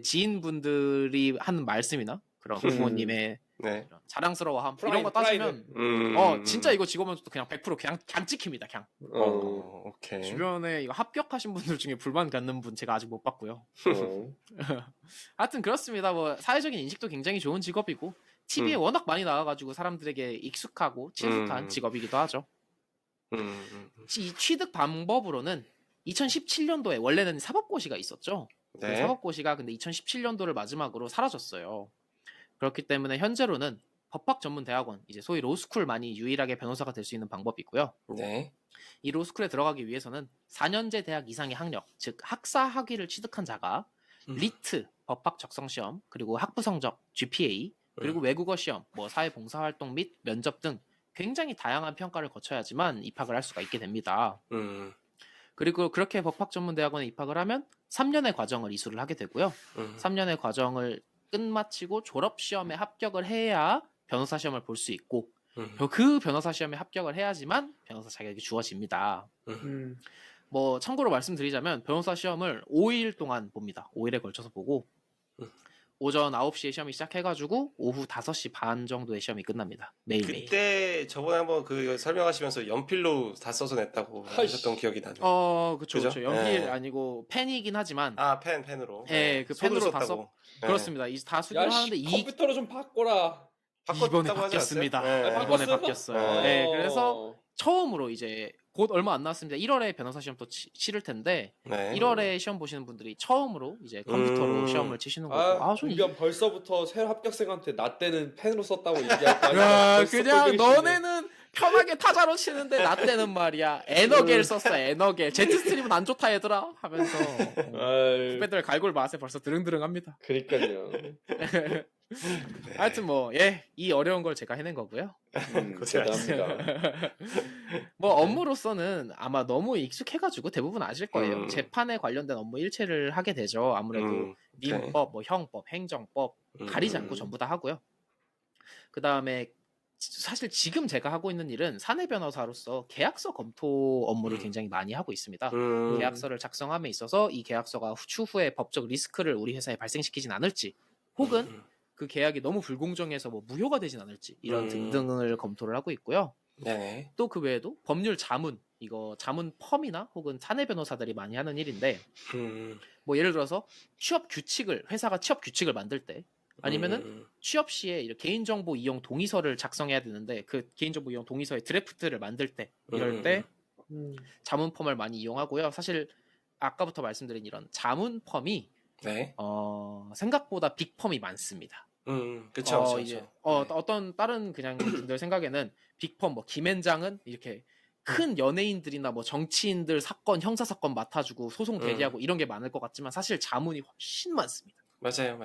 지인분들이 하는 말씀이나 그런 부모님의 네. 이런 자랑스러워함 이런 프라이드, 거 따지면 진짜 이거 직업 만족도 그냥 100% 그냥 찍힙니다. 그냥. 오케이. 주변에 이거 합격하신 분들 중에 불만 갖는 분 제가 아직 못 봤고요. 어. 하여튼 그렇습니다. 뭐 사회적인 인식도 굉장히 좋은 직업이고 TV에 워낙 많이 나와가지고 사람들에게 익숙하고 친숙한 직업이기도 하죠. 이 취득 방법으로는 2017년도에 원래는 사법고시가 있었죠. 그 네. 사법고시가 근데 2017년도를 마지막으로 사라졌어요. 그렇기 때문에 현재로는 법학전문대학원, 이제 소위 로스쿨만이 유일하게 변호사가 될 수 있는 방법이고요. 네. 이 로스쿨에 들어가기 위해서는 4년제 대학 이상의 학력, 즉 학사 학위를 취득한 자가 리트, 법학 적성 시험, 그리고 학부 성적, GPA, 그리고 외국어 시험, 뭐 사회 봉사 활동 및 면접 등 굉장히 다양한 평가를 거쳐야지만 입학을 할 수가 있게 됩니다. 그리고 그렇게 법학전문대학원에 입학을 하면 3년의 과정을 이수를 하게 되고요. 3년의 과정을 끝마치고 졸업 시험에 합격을 해야 변호사 시험을 볼 수 있고 그 변호사 시험에 합격을 해야지만 변호사 자격이 주어집니다. 뭐 참고로 말씀드리자면 변호사 시험을 5일 동안 봅니다. 5일에 걸쳐서 보고 오전 9시에 시험이 시작해가지고 오후 5시 반 정도에 시험이 끝납니다. 매일매일. 그때 저번에 한번 그 설명하시면서 연필로 다 써서 냈다고 하셨던 기억이 나네요. 그쵸. 그죠? 그쵸. 연필 네. 아니고 펜이긴 하지만 아, 펜으로. 네, 그 손으로 펜으로 다 썼다고. 네. 그렇습니다. 다 수기를 하는데 컴퓨터로 좀 바꿔라. 이번에 바꿨다고 하지 바뀌었습니다. 않았어요? 네. 이번에 바꿨어요? 바뀌었어요. 네, 그래서 처음으로 이제 곧 얼마 안 남았습니다. 1월에 변호사 시험 또 치를 텐데 네. 1월에 시험 보시는 분들이 처음으로 이제 컴퓨터로 시험을 치시는 거고. 좀 공변 벌써부터 새 합격생한테 나 때는 펜으로 썼다고 얘기할 거 아니야. 야, 벌써 그냥 꼴보기 너네는 편하게 타자로 치는데 나 때는 말이야 에너겔 썼어. 에너겔. 제트스트림은 안 좋다 얘들아 하면서 싫네. 아이, 후배들 갈골 맛에 벌써 드릉드릉합니다. 그러니까요. 하여튼 이 어려운 걸 제가 해낸 거고요. 대단합니다. 뭐 업무로서는 아마 너무 익숙해가지고 대부분 아실 거예요. 음. 재판에 관련된 업무 일체를 하게 되죠. 아무래도 민법, 뭐 형법, 행정법 가리지 않고 전부 다 하고요. 그 다음에 사실 지금 제가 하고 있는 일은 사내 변호사로서 계약서 검토 업무를 굉장히 많이 하고 있습니다. 계약서를 작성함에 있어서 이 계약서가 추후에 법적 리스크를 우리 회사에 발생시키진 않을지, 혹은 그 계약이 너무 불공정해서 뭐 무효가 되진 않을지 이런 등등을 검토를 하고 있고요. 네. 또 그 외에도 법률 자문, 이거 자문 펌이나 혹은 사내 변호사들이 많이 하는 일인데, 뭐 예를 들어서 회사가 취업 규칙을 만들 때, 아니면은 취업 시에 이렇게 개인정보 이용 동의서를 작성해야 되는데 그 개인정보 이용 동의서의 드래프트를 만들 때, 이럴 때 자문 펌을 많이 이용하고요. 사실 아까부터 말씀드린 이런 자문 펌이 네. 생각보다 빅 펌이 많습니다. 그쵸. 이제 어떤 다른 그냥 분들 생각에는 빅펌 뭐 김앤장은 이렇게 큰 연예인들이나 뭐 정치인들 사건, 형사 사건 맡아주고 소송 대리하고 이런 게 많을 것 같지만 사실 자문이 훨씬 많습니다. 맞아요.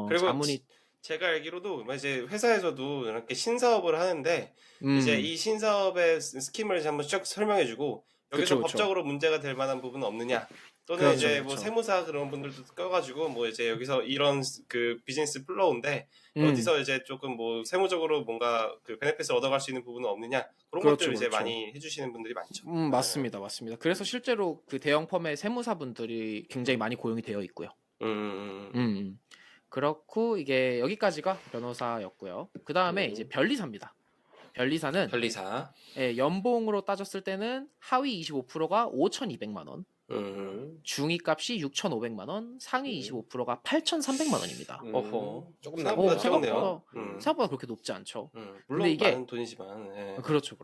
그리고 자문이 제가 알기로도 이제 회사에서도 이렇게 신사업을 하는데 이제 이 신사업의 스킴을 이제 한번 쭉 설명해주고 여기서 그쵸. 법적으로 문제가 될 만한 부분은 없느냐, 또는 그렇죠, 이제 뭐 그렇죠. 세무사 그런 분들도 껴가지고 뭐 이제 여기서 이런 그 비즈니스 플로우인데 어디서 이제 조금 뭐 세무적으로 뭔가 그 베네핏을 얻어갈 수 있는 부분은 없느냐, 그런 그렇죠, 것들을 이제 그렇죠. 많이 해주시는 분들이 많죠. 맞습니다. 그래서 실제로 그 대형 펌의 세무사분들이 굉장히 많이 고용이 되어 있고요. 그렇고 이게 여기까지가 변호사였고요. 그 다음에 이제 변리사입니다. 변리사는 변리사. 연봉으로 따졌을 때는 하위 25%가 5,200만 원, 중위값이 6,500만 원, 상위 25%가 8,300만 원입니다. 어허. 조금 생각보다 나쁘다. 적네요. 생각보다 그렇게 높지 않죠. 물론 이게- 많은 돈이지만. 예. 그렇죠.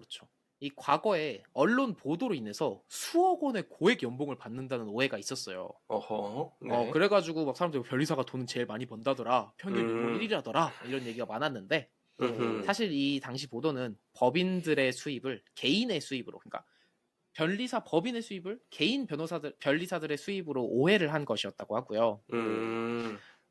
이 과거에 언론 보도로 인해서 수억 원의 고액 연봉을 받는다는 오해가 있었어요. 어허. 네. 그래가지고 막 사람들이 변리사가 돈은 제일 많이 번다더라, 평균 연봉 1위라더라 이런 얘기가 많았는데, 사실 이 당시 보도는 법인들의 수입을 개인의 수입으로, 그러니까 변리사 법인의 수입을 개인 변리사들의 수입으로 오해를 한 것이었다고 하고요.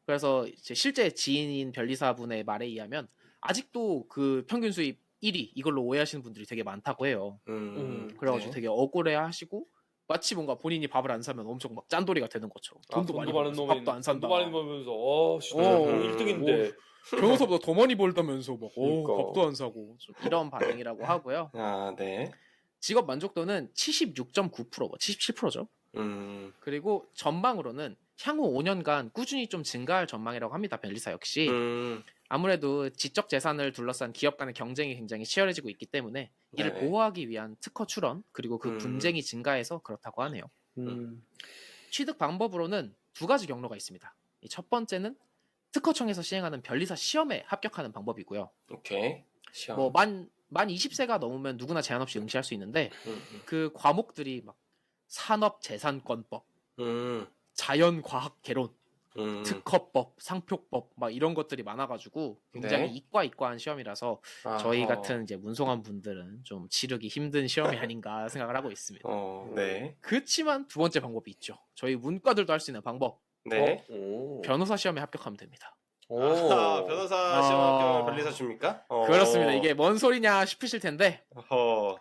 그래서 이제 실제 지인인 변리사분의 말에 의하면 아직도 그 평균 수입 1위 이걸로 오해하시는 분들이 되게 많다고 해요. 그래가지고 네. 되게 억울해하시고 마치 뭔가 본인이 밥을 안 사면 엄청 막 짠돌이가 되는 것처럼 돈도 많이 많은 벌면서 놈이 밥도 안 산다. 돈도 많이 벌면서 진짜 어, 1등인데 변호사보다 더 많이 벌다면서 막 그러니까. 밥도 안 사고 좀 이런 반응이라고 하고요. 아, 네. 직업 만족도는 76.9%, 77%죠. 그리고 전망으로는 향후 5년간 꾸준히 좀 증가할 전망이라고 합니다. 변리사 역시. 아무래도 지적 재산을 둘러싼 기업 간의 경쟁이 굉장히 치열해지고 있기 때문에 이를 네. 보호하기 위한 특허 출원, 그리고 그 분쟁이 증가해서 그렇다고 하네요. 취득 방법으로는 두 가지 경로가 있습니다. 이 첫 번째는 특허청에서 시행하는 변리사 시험에 합격하는 방법이고요. 오케이. 시험. 뭐 만 20세가 넘으면 누구나 제한 없이 응시할 수 있는데 그 과목들이 막 산업재산권법, 자연과학 개론, 특허법, 상표법 막 이런 것들이 많아가지고 굉장히 네. 이과한 시험이라서 저희 같은 이제 문송한 분들은 좀 치르기 힘든 시험이 아닌가 생각을 하고 있습니다. 네. 그렇지만 두 번째 방법이 있죠. 저희 문과들도 할 수 있는 방법. 네. 변호사 시험에 합격하면 됩니다. 아, 변호사 시험 합격을 변리사 줍니까? 그렇습니다. 이게 뭔 소리냐 싶으실 텐데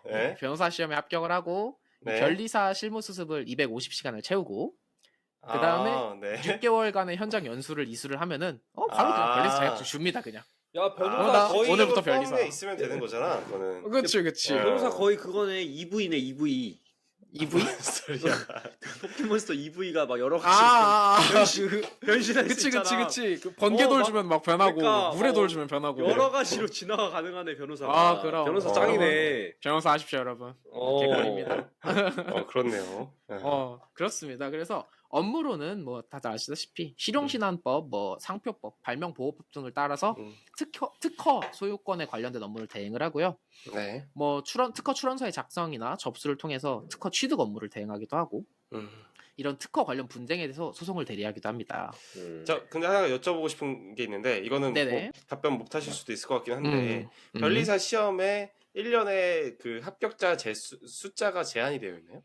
네. 변호사 시험에 합격을 하고 네. 변리사 실무 수습을 250시간을 채우고 그다음에 네. 6개월간의 현장 연수를 이수를 하면은 바로 그냥 변리사 자격증 줍니다. 그냥. 야 변호사 나 거의 오늘부터 포함에 변리사. 있으면 되는 거잖아. 그거는. 그치 그치. 어. 변호사 거의 그거네. EV네 EV. EV? 소리야. 포켓몬스터 EV가 막 여러 가지 변신할 수 그치 있잖아. 그 번개돌 막- 주면 막 변하고 그러니까, 물에 돌 주면 변하고. 여러 가지로 진화가 가능하네 변호사가. 아, 그럼. 변호사 어. 짱이네. 변호사 하십시오 여러분. 개꿀입니다. 그렇네요. 그렇습니다. 그래서 업무로는 뭐 다들 아시다시피 실용신안법, 뭐 상표법, 발명보호법 등을 따라서 음. 특허 소유권에 관련된 업무를 대행을 하고요. 네. 뭐 특허 출원서의 작성이나 접수를 통해서 특허 취득 업무를 대행하기도 하고 음. 이런 특허 관련 분쟁에 대해서 소송을 대리하기도 합니다. 자, 근데 하나 여쭤보고 싶은 게 있는데 이거는 네네. 뭐 답변 못 하실 수도 있을 것 같긴 한데 음. 변리사 시험에 1년에 그 합격자 숫자가 제한이 되어 있나요?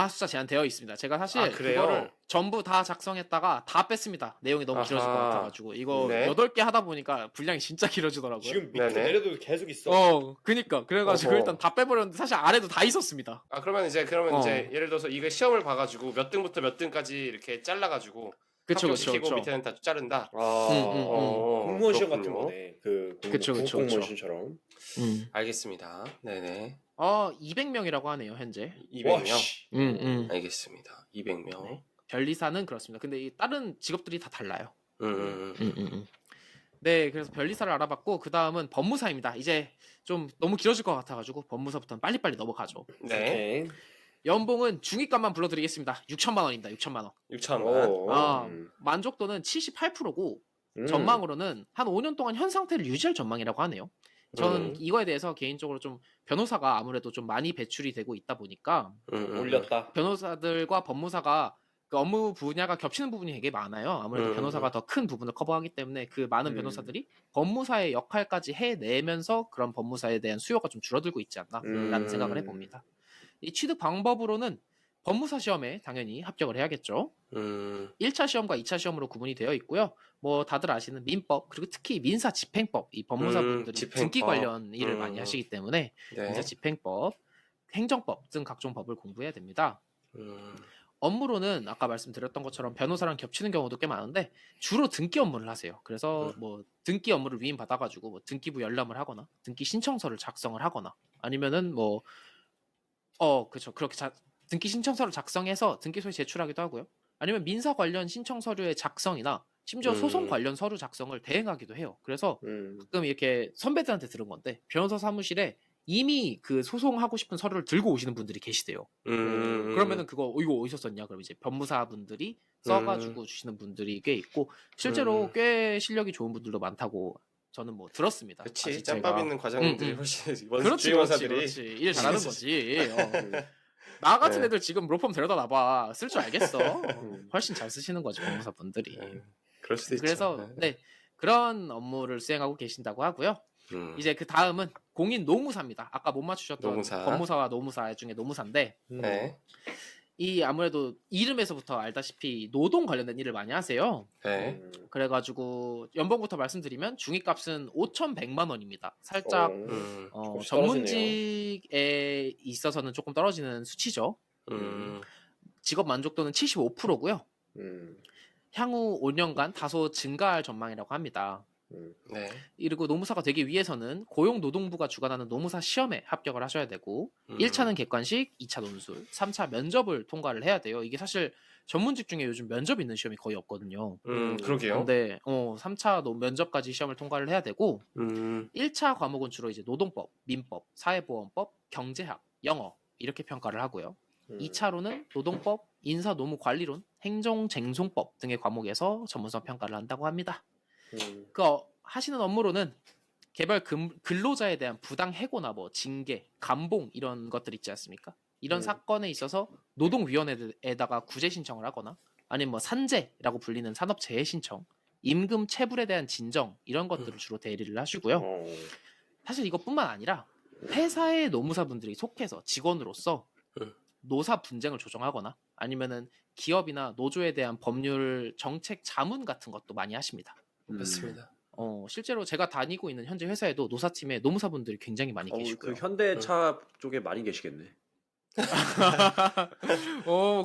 숫자 제한되어 있습니다. 제가 사실 아, 그래요? 그거를 전부 다 작성했다가 다 뺐습니다. 내용이 너무 길어질 것 아하. 같아가지고 이거 네. 8개 하다 보니까 분량이 진짜 길어지더라고요. 지금 밑으로 네네. 내려도 계속 있어. 그니까 그래가지고 어허. 일단 다 빼버렸는데 사실 아래도 다 있었습니다. 그러면 이제 예를 들어서 이거 시험을 봐가지고 몇 등부터 몇 등까지 이렇게 잘라가지고 그쵸 합격시키고 밑에는 다 자른다. 공무원 시험 같은 그렇군요. 거네. 그 그쵸, 그쵸, 공무원 그쵸. 시험처럼. 알겠습니다. 네네. 200명이라고 하네요 현재. 200명. 씨. 알겠습니다. 200명. 변리사는 그렇습니다. 근데 이 다른 직업들이 다 달라요. 음. 네, 그래서 변리사를 알아봤고 그 다음은 법무사입니다. 이제 좀 너무 길어질 것 같아가지고 법무사부터는 빨리빨리 넘어가죠. 네. 오케이. 연봉은 중위값만 불러드리겠습니다. 6천만 원입니다. 6천만 원. 6천만. 만족도는 78%고 음. 전망으로는 한 5년 동안 현 상태를 유지할 전망이라고 하네요. 저는 이거에 대해서 개인적으로 좀 변호사가 아무래도 좀 많이 배출이 되고 있다 보니까 올렸다. 변호사들과 법무사가 그 업무 분야가 겹치는 부분이 되게 많아요. 아무래도 변호사가 더 큰 부분을 커버하기 때문에 그 많은 변호사들이 법무사의 역할까지 해내면서 그런 법무사에 대한 수요가 좀 줄어들고 있지 않나라는 생각을 해봅니다. 이 취득 방법으로는 법무사 시험에 당연히 합격을 해야겠죠. 1차 시험과 2차 시험으로 구분이 되어 있고요. 뭐 다들 아시는 민법 그리고 특히 민사 집행법 이 법무사분들이 집행법. 등기 관련 일을 많이 하시기 때문에 네. 민사 집행법, 행정법 등 각종 법을 공부해야 됩니다. 음. 업무로는 아까 말씀드렸던 것처럼 변호사랑 겹치는 경우도 꽤 많은데 주로 등기 업무를 하세요. 그래서 뭐 등기 업무를 위임 받아가지고 뭐 등기부 열람을 하거나 등기 신청서를 작성을 하거나 아니면은 뭐 그렇죠. 그렇게 등기 신청서를 작성해서 등기소에 제출하기도 하고요. 아니면 민사 관련 신청 서류의 작성이나 심지어 소송 관련 서류 작성을 대행하기도 해요. 그래서 가끔 이렇게 선배들한테 들은 건데 변호사 사무실에 이미 그 소송하고 싶은 서류를 들고 오시는 분들이 계시대요. 그러면은 이거 어디서 썼냐? 그럼 이제 변무사분들이 써가지고 주시는 분들이 꽤 있고 실제로 꽤 실력이 좋은 분들도 많다고 저는 뭐 들었습니다. 그치. 아직 짬밥 제가- 있는 과장님들이 훨씬 그렇지, 주임원사들이 일 잘하는 거지. 나 같은 네. 애들 지금 로펌 데려다 놔봐. 쓸 줄 알겠어. 훨씬 잘 쓰시는 거지 법무사분들이. 그럴 수도 있죠. 그래서 네 그런 업무를 수행하고 계신다고 하고요. 이제 그 다음은 공인 노무사입니다. 아까 못 맞추셨던 노무사. 법무사와 노무사 중에 노무사인데 네. 이 아무래도 이름에서부터 알다시피 노동 관련된 일을 많이 하세요. 네. 그래가지고 연봉부터 말씀드리면 중위값은 5,100만 원입니다. 살짝 조금씩 전문직에 있어서는 조금 떨어지는 수치죠. 직업 만족도는 75%고요. 향후 5년간 다소 증가할 전망이라고 합니다. 네. 그리고 노무사가 되기 위해서는 고용노동부가 주관하는 노무사 시험에 합격을 하셔야 되고 1차는 객관식, 2차 논술, 3차 면접을 통과를 해야 돼요. 이게 사실 전문직 중에 요즘 면접 있는 시험이 거의 없거든요. 그러게요. 근데 3차 면접까지 시험을 통과를 해야 되고 1차 과목은 주로 이제 노동법, 민법, 사회보험법, 경제학, 영어 이렇게 평가를 하고요. 2차로는 노동법, 인사노무관리론, 행정쟁송법 등의 과목에서 전문성 평가를 한다고 합니다. 하시는 업무로는 개별 근로자에 대한 부당 해고나 뭐 징계, 감봉 이런 것들 있지 않습니까? 이런 사건에 있어서 노동위원회에다가 구제 신청을 하거나 아니면 뭐 산재라고 불리는 산업재해 신청, 임금 체불에 대한 진정 이런 것들을 주로 대리를 하시고요. 사실 이것뿐만 아니라 회사의 노무사분들이 속해서 직원으로서 노사 분쟁을 조정하거나 아니면은 기업이나 노조에 대한 법률 정책 자문 같은 것도 많이 하십니다. 맞습니다. 실제로 제가 다니고 있는 현재 회사에도 노사팀에 노무사분들이 굉장히 많이 계시고요. 그 현대차 쪽에 많이 계시겠네.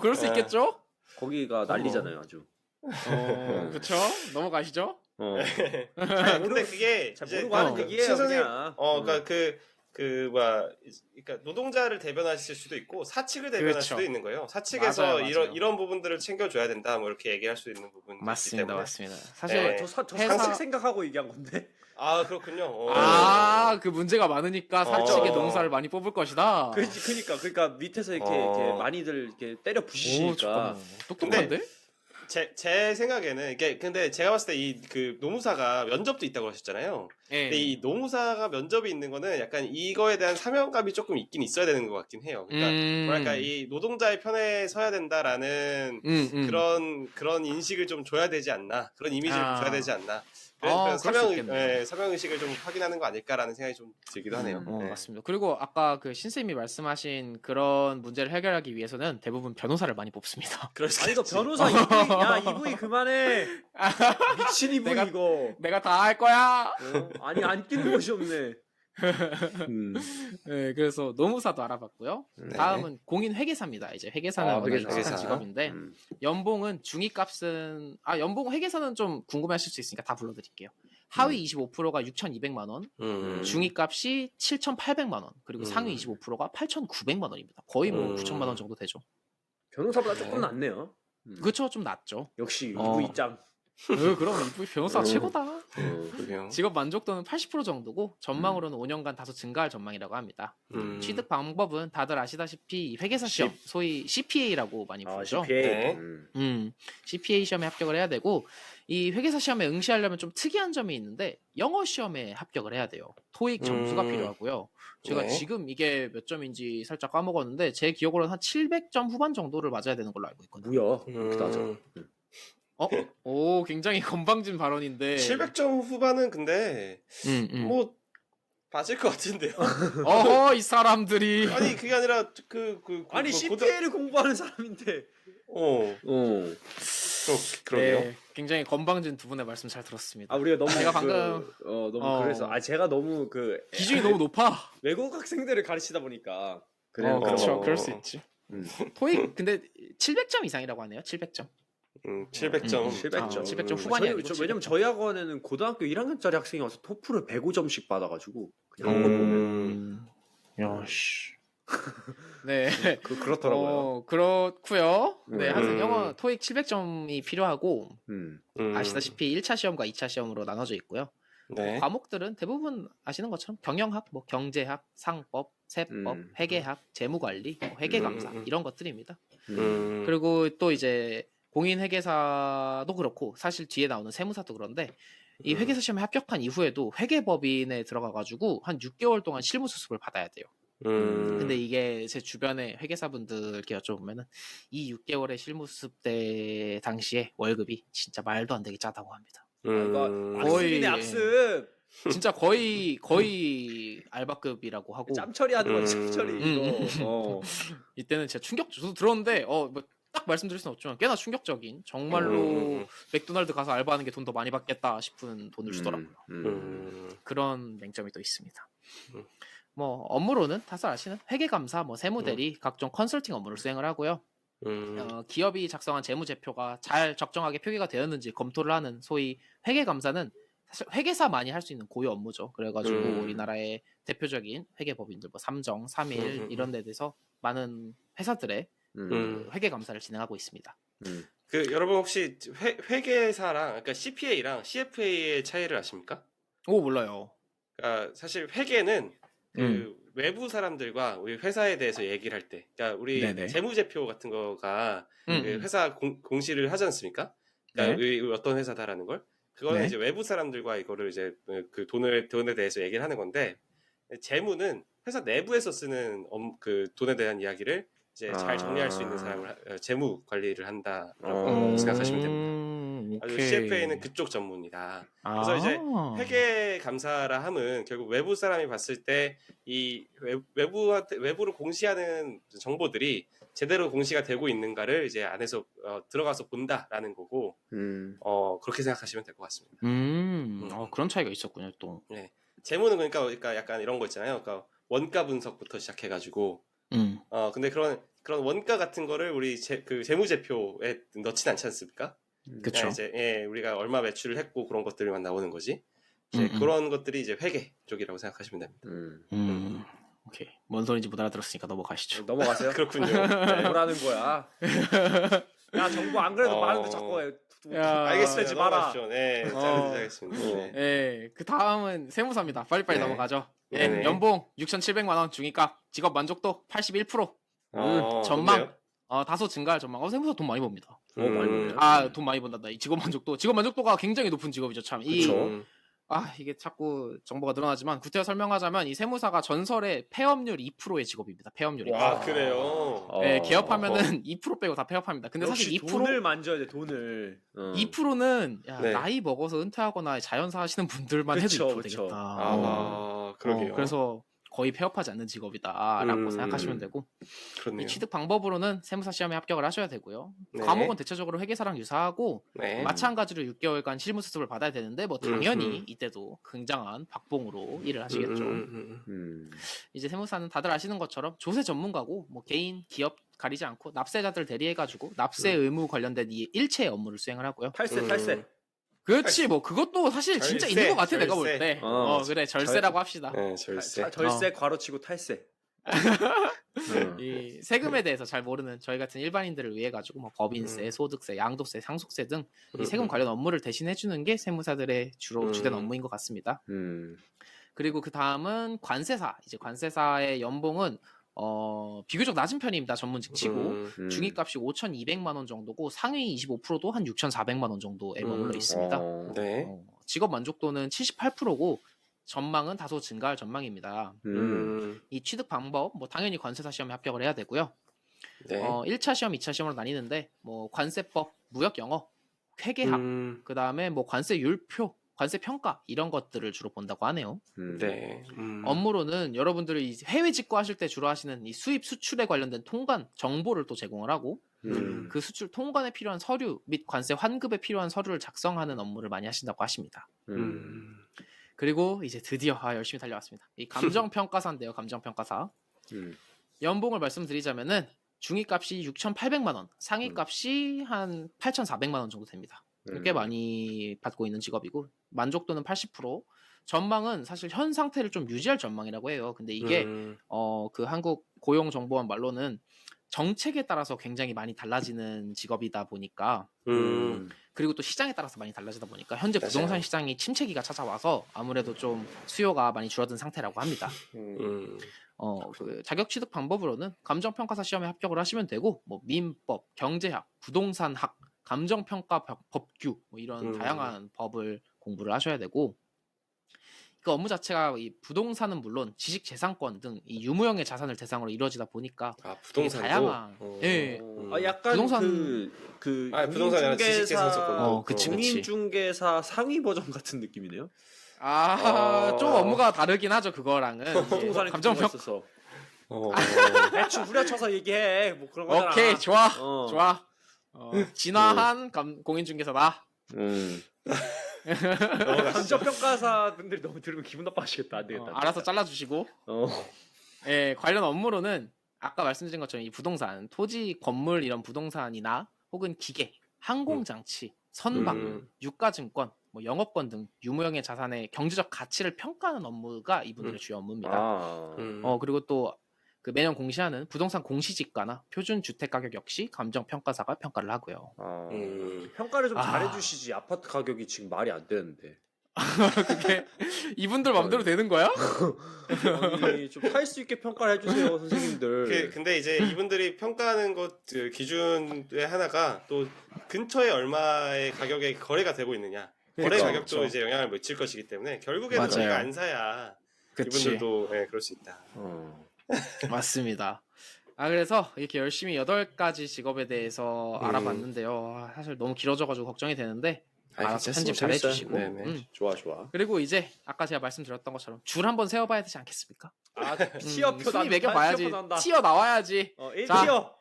그럴 수 있겠죠? 거기가 난리잖아요, 아주. 그쵸? 넘어가시죠? 아니, 근데 그게 잘 이제 모르고 하는 어, 얘기예요, 신 선생님, 그냥. 그러니까 그러니까 노동자를 대변하실 수도 있고 사측을 대변할 그렇죠. 수도 있는 거예요. 사측에서 맞아요, 맞아요. 이런 부분들을 챙겨줘야 된다, 뭐 이렇게 얘기할 수 있는 부분이 있기 맞습니다, 때문에. 맞습니다. 사실 네. 저 회사- 상식 생각하고 얘기한 건데. 아 그렇군요. 그 문제가 많으니까 사측의 어. 농사를 많이 뽑을 것이다. 그러니까 밑에서 이렇게 많이들 이렇게 때려 오, 부시니까. 잠깐만. 똑똑한데? 제 생각에는 이게 근데 제가 봤을 때 이 그 노무사가 면접도 있다고 하셨잖아요. 예. 근데 이 노무사가 면접이 있는 거는 약간 이거에 대한 사명감이 조금 있긴 있어야 되는 것 같긴 해요. 그러니까 뭐랄까 이 노동자의 편에 서야 된다라는 그런 인식을 좀 줘야 되지 않나, 그런 이미지를 줘야 되지 않나. 그런 그럴 수 있겠네요. 사명 의식을 좀 확인하는 거 아닐까라는 생각이 좀 들기도 하네요. 네. 맞습니다. 그리고 아까 그 신쌤이 말씀하신 그런 문제를 해결하기 위해서는 대부분 변호사를 많이 뽑습니다. 그럴 수 아니 이거 있지. 변호사 이브이 야 이브이 그만해. 미친 이브이 내가- 이거. 내가 다 할 거야. 아니 안 끼는 곳이 없네. 네, 그래서 노무사도 알아봤고요. 네. 다음은 공인 회계사입니다. 이제 회계사는 아, 워낙 회계사. 익숙한 직업인데 연봉은 중위값은 연봉 회계사는 좀 궁금해하실 수 있으니까 다 불러드릴게요. 하위 25%가 6,200만 원, 중위값이 7,800만 원, 그리고 상위 25%가 8,900만 원입니다. 거의 뭐 9천만 원 정도 되죠. 변호사보다 조금 낫네요. 그렇죠, 좀 낫죠. 역시 어. 이브이 짱. 그럼 이 변호사가 최고다. 그러게요. 직업 만족도는 80% 정도고 전망으로는 5년간 다소 증가할 전망이라고 합니다. 취득 방법은 다들 아시다시피 회계사 시험, 소위 CPA라고 많이 부르죠. CPA. 네. CPA 시험에 합격을 해야 되고 이 회계사 시험에 응시하려면 좀 특이한 점이 있는데 영어 시험에 합격을 해야 돼요. 토익 점수가 필요하고요. 제가 네. 지금 이게 몇 점인지 살짝 까먹었는데 제 기억으로는 한 700점 후반 정도를 맞아야 되는 걸로 알고 있거든요. 뭐야? 그렇게 낮아. 오, 굉장히 건방진 발언인데. 700점 후반은 근데 뭐 맞을 것 같은데요. 어허, 이 사람들이. 아니 그게 아니라 아니 CPA를 공부하는 사람인데. 그러게요. 네, 굉장히 건방진 두 분의 말씀 잘 들었습니다. 아 우리가 너무 제가 방금 너무 그래서 제가 너무 기준이 너무 높아. 외국 학생들을 가르치다 보니까 그렇죠. 어. 그럴 수 있지. 토익 근데 700점 이상이라고 하네요. 700점. 700점. 700점. 700점 후반이 아니고 왜냐면 700점. 저희 학원에는 고등학교 1학년짜리 학생이 와서 토플을 105점씩 받아가지고 그냥 한거 보면 야씨. 네. 그렇더라고요. 그렇고요. 네, 하여튼 영어 토익 700점이 필요하고 아시다시피 1차 시험과 2차 시험으로 나눠져 있고요. 네. 과목들은 대부분 아시는 것처럼 경영학, 뭐 경제학, 상법, 세법, 회계학, 재무관리, 뭐 회계감사 이런 것들입니다. 그리고 또 이제 공인 회계사도 그렇고 사실 뒤에 나오는 세무사도 그런데 이 회계사 시험에 합격한 이후에도 회계법인에 들어가가지고 한 6개월 동안 실무 수습을 받아야 돼요. 근데 이게 제 주변에 회계사분들께 여쭤보면은 이 6개월의 실무 수습 때 당시에 월급이 진짜 말도 안 되게 짜다고 합니다. 악습이네 악습. 진짜 거의 알바급이라고 하고 짬처리하는 거 짬처리 이거. 이때는 진짜 저도 들었는데 뭐 딱 말씀드릴 수는 없지만 꽤나 충격적인 정말로 맥도날드 가서 알바하는 게 돈 더 많이 받겠다 싶은 돈을 주더라고요. 그런 맹점이 또 있습니다. 뭐 업무로는 다들 아시는 회계감사, 뭐 세무대리, 각종 컨설팅 업무를 수행을 하고요. 기업이 작성한 재무제표가 잘 적정하게 표기가 되었는지 검토를 하는 소위 회계감사는 사실 회계사만이 할 수 있는 고유 업무죠. 그래가지고 우리나라의 대표적인 회계법인들, 뭐 삼정, 삼일 이런 데 대해서 많은 회사들의 회계감사를 진행하고 있습니다. 여러분 혹시 회계사랑 그러니까 CPA랑 CFA의 차이를 아십니까? 오, 몰라요. 그러니까 사실 회계는 외부 사람들과 우리 회사에 대해서 얘기를 할 때, 그러니까 우리 네네. 재무제표 같은 거가 그 회사 공시를 하지 않습니까? 그러니까 우리 어떤 회사다라는 걸. 그거는 네. 이제 외부 사람들과 이거를 이제 그 돈에 대해서 얘기를 하는 건데, 재무는 회사 내부에서 쓰는 그 돈에 대한 이야기를 이제 잘 정리할 수 있는 사람을 재무 관리를 한다라고 생각하시면 됩니다. 아주 CFA는 그쪽 전문이다. 그래서 이제 회계 감사라 함은 결국 외부 사람이 봤을 때 이 외부로 공시하는 정보들이 제대로 공시가 되고 있는가를 이제 안에서 들어가서 본다라는 거고 그렇게 생각하시면 될 것 같습니다. 그런 차이가 있었군요, 또. 네. 재무는 그러니까 약간 이런 거 있잖아요. 그러니까 원가 분석부터 시작해가지고 근데 그런 원가 같은 거를 우리 그 재무제표에 넣진 않지 않습니까? 그쵸. 그냥 이제 우리가 얼마 매출을 했고 그런 것들만 나오는 거지. 이제 음. 그런 것들이 이제 회계 쪽이라고 생각하시면 됩니다. 오케이. 뭔 소리인지 못 알아들었으니까 넘어가시죠. 넘어가세요. 그렇군요. 네. 뭐라는 거야? 야 정보 안 그래도 많은데 자꾸 야, 알겠으지 마라. 넘어가시죠. 네, 하겠습니다. 네. 예, 그 다음은 세무사입니다. 빨리빨리 네. 넘어가죠. 예, 네네. 연봉 6,700만 원 중위값, 직업 만족도 81%. 전망. 좋네요. 다소 증가할 전망. 세무사 돈 많이 법니다. 많이 보네요. 돈 많이 번단다. 이 직업 만족도가 굉장히 높은 직업이죠, 참. 그쵸. 이게 자꾸 정보가 늘어나지만 구태여 설명하자면 이 세무사가 전설의 폐업률 2%의 직업입니다. 폐업률이. 와, 그래요. 예, 개업하면은 2% 빼고 다 폐업합니다. 근데 사실 역시 2% 돈을 만져야 돼 돈을. 2%는 네. 나이 먹어서 은퇴하거나 자연사 하시는 분들만 해도 그쵸, 2% 그쵸. 되겠다. 그러게요. 그래서 거의 폐업하지 않는 직업이다라고 음. 생각하시면 되고 그렇네요. 이 취득 방법으로는 세무사 시험에 합격을 하셔야 되고요. 네. 과목은 대체적으로 회계사랑 유사하고 네. 마찬가지로 6개월간 실무 수습을 받아야 되는데 뭐 당연히 음. 이때도 굉장한 박봉으로 일을 하시겠죠. 이제 세무사는 다들 아시는 것처럼 조세 전문가고 뭐 개인, 기업 가리지 않고 납세자들 대리해가지고 납세 의무 관련된 이 일체 업무를 수행을 하고요. 탈세. 그렇지 뭐 그것도 사실 진짜 있는 것 같아 내가 볼 절세. 때. 어, 그래 절세라고 합시다. 네, 절세. 절세 괄호치고 탈세. 이 세금에 대해서 잘 모르는 저희 같은 일반인들을 위해 가지고 뭐 법인세, 소득세, 양도세, 상속세 등 이 세금 관련 업무를 대신해 주는 게 세무사들의 주로 주된 업무인 것 같습니다. 그리고 그 다음은 관세사. 이제 관세사의 연봉은 비교적 낮은 편입니다. 전문직치고 중위값이 5,200만 원 정도고 상위 25%도 한 6,400만 원 정도에 머물러 있습니다. 네. 직업 만족도는 78%고 전망은 다소 증가할 전망입니다. 이 취득 방법 뭐 당연히 관세사 시험에 합격을 해야 되고요. 네. 1차 시험, 2차 시험으로 나뉘는데 뭐 관세법, 무역 영어, 회계학, 그다음에 뭐 관세 율표, 관세 평가 이런 것들을 주로 본다고 하네요. 네. 업무로는 여러분들이 이 해외 직구하실 때 주로 하시는 이 수입 수출에 관련된 통관 정보를 또 제공을 하고 그 수출 통관에 필요한 서류 및 관세 환급에 필요한 서류를 작성하는 업무를 많이 하신다고 하십니다. 그리고 이제 드디어 열심히 달려왔습니다. 이 감정평가사인데요. 감정평가사. 연봉을 말씀드리자면은 중위값이 6,800만 원, 상위값이 한 8,400만 원 정도 됩니다. 꽤 많이 받고 있는 직업이고 만족도는 80%. 전망은 사실 현 상태를 좀 유지할 전망이라고 해요. 근데 이게 그 한국 고용정보원 말로는 정책에 따라서 굉장히 많이 달라지는 직업이다 보니까 그리고 또 시장에 따라서 많이 달라지다 보니까 현재 맞아요. 부동산 시장이 침체기가 찾아와서 아무래도 좀 수요가 많이 줄어든 상태라고 합니다. 그 자격 취득 방법으로는 감정평가사 시험에 합격을 하시면 되고 뭐 민법, 경제학, 부동산학, 감정평가 법규 뭐 이런 다양한 법을 공부를 하셔야 되고 그 업무 자체가 이 부동산은 물론 지식재산권 등 이 유무형의 자산을 대상으로 이루어지다 보니까 부동산도. 다양한 예. 약간 부동산- 부동산이 아니라 지식재산권. 그치. 공인중개사 상위 버전 같은 느낌이네요. 좀 업무가 다르긴 하죠 그거랑은. 부동산에 감정평 있어서 대충 후려쳐서 얘기해. 뭐 그런 거잖아. 오케이 좋아 어. 좋아. 진화한 공인중개사다. 감정평가사분들이 너무 들으면 기분 나빠하시겠다. 안 되겠다. 알아서 잘라주시고. 예, 관련 업무로는 아까 말씀드린 것처럼 이 부동산, 토지, 건물 이런 부동산이나 혹은 기계, 항공장치, 선박, 유가증권, 뭐 영업권 등 유무형의 자산의 경제적 가치를 평가하는 업무가 이분들의 주요 업무입니다. 그리고 또 그 매년 공시하는 부동산 공시지가나 표준 주택 가격 역시 감정평가사가 평가를 하고요. 평가를 좀 잘해주시지. 아파트 가격이 지금 말이 안 되는데. 그게 이분들 맘대로 되는 거야? 좀 살 수 있게 평가를 해주세요, 선생님들. 근데 이제 이분들이 평가하는 것 그 기준의 하나가 또 근처에 얼마의 가격에 거래가 되고 있느냐. 거래 그쵸, 가격도 그쵸. 이제 영향을 미칠 것이기 때문에 결국에는 맞아요. 저희가 안 사야 그치. 이분들도 그럴 수 있다. 맞습니다. 그래서 이렇게 열심히 8가지 직업에 대해서 알아봤는데요. 사실 너무 길어져가지고 걱정이 되는데 알아서 편집 잘 해주시고. 좋아. 그리고 이제 아까 제가 말씀드렸던 것처럼 줄 한번 세워봐야 되지 않겠습니까? 티어표 순위 매겨봐야지. 나온다. 티어 나와야지. 자, 1티어.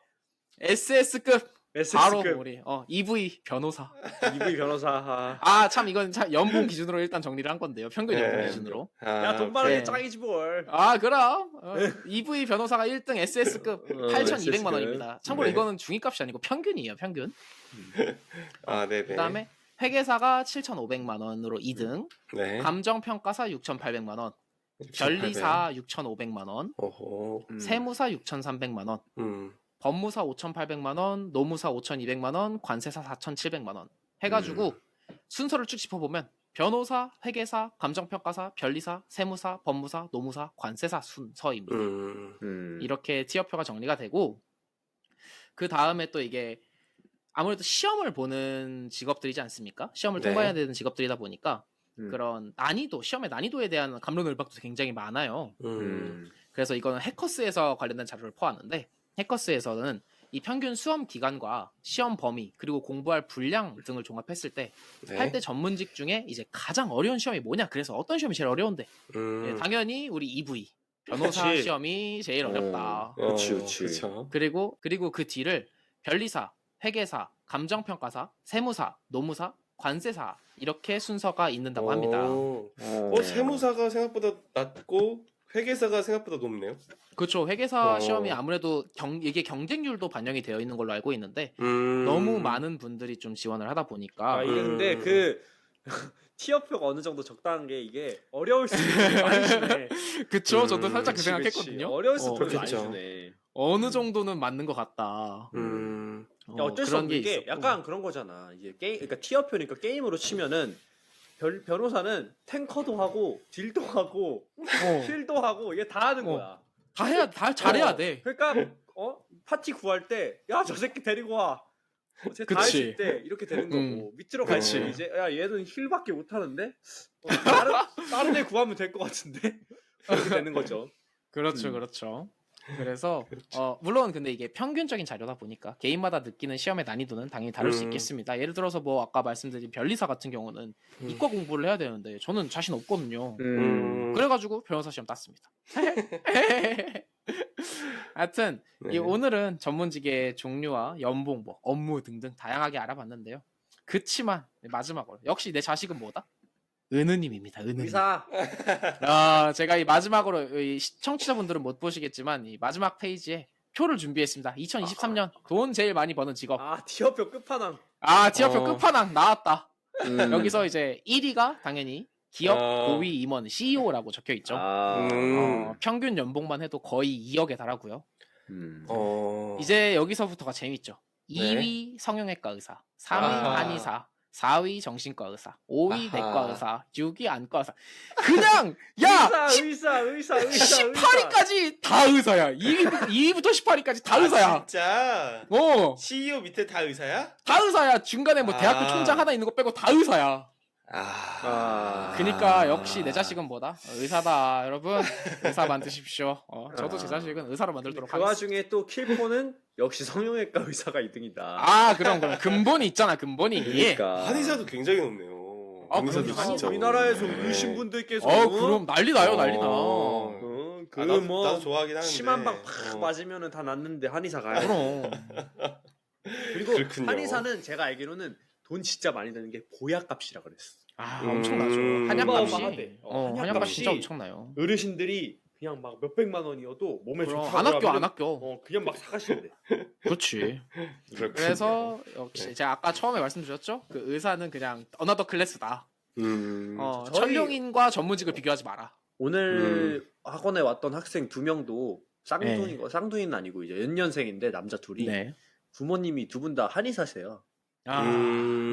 SS급 바로 SS급 우리 EV 변호사. EV 변호사. 아 참 이건 참 연봉 기준으로 일단 정리를 한 건데요. 평균 연봉 네. 기준으로. 야 돈 많은 게 네. 짱이지 뭘. 아 그럼 EV 변호사가 1등 SS급 8,200만 원입니다. 참고로 네. 이거는 중위값이 아니고 평균이에요. 평균. 아, 네네. 그다음에 회계사가 7,500만 원으로 2등. 네. 감정평가사 6,800만 원. 변리사 6,500만 원. 오호. 세무사 6,300만 원. 법무사 5,800만 원, 노무사 5,200만 원, 관세사 4,700만 원 해가지고 순서를 쭉 짚어보면 변호사, 회계사, 감정평가사, 변리사, 세무사, 법무사, 노무사, 관세사 순서입니다. 이렇게 티어표가 정리가 되고 그 다음에 또 이게 아무래도 시험을 보는 직업들이지 않습니까? 시험을 네. 통과해야 되는 직업들이다 보니까 음. 그런 난이도, 시험의 난이도에 대한 갑론을박도 굉장히 많아요. 그래서 이거는 해커스에서 관련된 자료를 퍼왔는데 해커스에서는 이 평균 수험 기간과 시험 범위 그리고 공부할 분량 등을 종합했을 때 할 때 전문직 중에 이제 가장 어려운 시험이 뭐냐 그래서 어떤 시험이 제일 어려운데 예, 당연히 우리 EV 변호사 그치. 시험이 제일 어렵다. 그치, 그치. 그쵸. 그리고 그 뒤를 변리사, 회계사, 감정평가사, 세무사, 노무사, 관세사 이렇게 순서가 있는다고 합니다. 세무사가 생각보다 낮고 회계사가 생각보다 높네요. 그렇죠. 회계사 어. 시험이 아무래도 이게 경쟁률도 반영이 되어 있는 걸로 알고 있는데 음. 너무 많은 분들이 좀 지원을 하다 보니까 아 이게 근데 그 티어표가 어느 정도 적당한 게 이게 어려울 수도 많이 주네. 그쵸. 저도 살짝 그 그치, 생각했거든요. 어려울 수도 많이 그렇겠죠. 주네. 어느 정도는 맞는 것 같다. 야, 어쩔 수 그런 없는 게 있었고. 약간 그런 거잖아. 이게 게임, 그러니까 티어표니까 게임으로 치면은 변호사는 탱커도 하고 딜도 하고 힐도 하고 이게 다 하는 어. 거야. 다 잘해야 어, 돼. 그러니까 파티 구할 때 야 저 새끼 데리고 와. 쟤다 그치. 했을 때 이렇게 되는 거고 밑으로 그치. 가면 이제 야 얘는 힐밖에 못 하는데 다른 애 구하면 될 것 같은데 이렇게 되는 거죠. 그렇죠, 그렇죠. 그래서 물론 근데 이게 평균적인 자료다 보니까 개인마다 느끼는 시험의 난이도는 당연히 다를 수 있겠습니다. 예를 들어서 뭐 아까 말씀드린 변리사 같은 경우는 이과 공부를 해야 되는데 저는 자신 없거든요. 그래가지고 변호사 시험 땄습니다. 하여튼 이 오늘은 전문직의 종류와 연봉, 뭐 업무 등등 다양하게 알아봤는데요. 그치만 마지막으로 역시 내 자식은 뭐다? 은우님입니다. 은우님. 의사. 제가 이 마지막으로 이 청취자분들은 못 보시겠지만 이 마지막 페이지에 표를 준비했습니다. 2023년 돈 제일 많이 버는 직업. 아 티어표 끝판왕. 티어표 끝판왕 나왔다. 음. 여기서 이제 1위가 당연히 기업 아. 고위 임원 CEO라고 적혀 있죠. 평균 연봉만 해도 거의 2억에 달하고요. 이제 여기서부터가 재밌죠. 2위 성형외과 의사, 3위 아하. 한의사, 4위 정신과 의사, 5위 아하. 내과 의사, 6위 안과 의사. 그냥 야 의사. 18위까지 다 의사야. 2위부터 18위까지 다 의사야. 진짜? CEO 밑에 다 의사야? 다 의사야. 중간에 뭐 대학교 아. 총장 하나 있는 거 빼고 다 의사야. 아. 그니까 역시 내 자식은 뭐다? 의사다. 여러분 의사 만드십시오. 저도 제 자식은 의사로 만들도록 그 하겠습니다. 와중에 또 킬포는 역시 성형외과 의사가 2등이다. 그럼 근본이 있잖아. 근본이. 그러니까. 한의사도 굉장히 높네요. 한의사도 한의사 진짜 진짜 우리나라에서 높네. 의신분들께서 그럼 난리 나요. 난리 나. 나도 좋아하긴 하는데. 심한 방 팍 맞으면은 다 낫는데 한의사가. 그럼. 그리고 그렇군요. 한의사는 제가 알기로는 돈 진짜 많이 드는 게 보약값이라 그랬어. 엄청나죠. 한약값이. 어마어마하대. 한약값이 한약값이 진짜 엄청나요. 어르신들이 그냥 막 몇백만 원이어도 몸에 그럼 좋다고 안 아껴 하면 안 아껴. 그냥 막 사가신대. 그렇지. 그래서 역시 제가 아까 처음에 말씀드렸죠. 그 의사는 그냥 어나더 클래스다. 천룡인과 전문직을 비교하지 마라. 오늘 학원에 왔던 학생 2명도 쌍둥이는 아니고 이제 연년생인데 남자 둘이 네. 부모님이 두 분 다 한의사세요.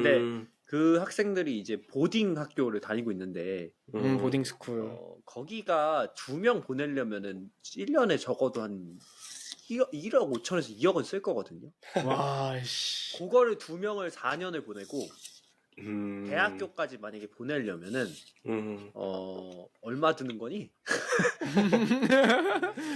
네. 그 학생들이 이제 보딩 학교를 다니고 있는데 보딩 스쿨. 거기가 2명 보내려면은 1년에 적어도 한 1억 5천에서 2억은 쓸 거거든요. 와 씨. 그거를 2명을 4년을 보내고 대학교까지 만약에 보내려면은 얼마 드는 거니?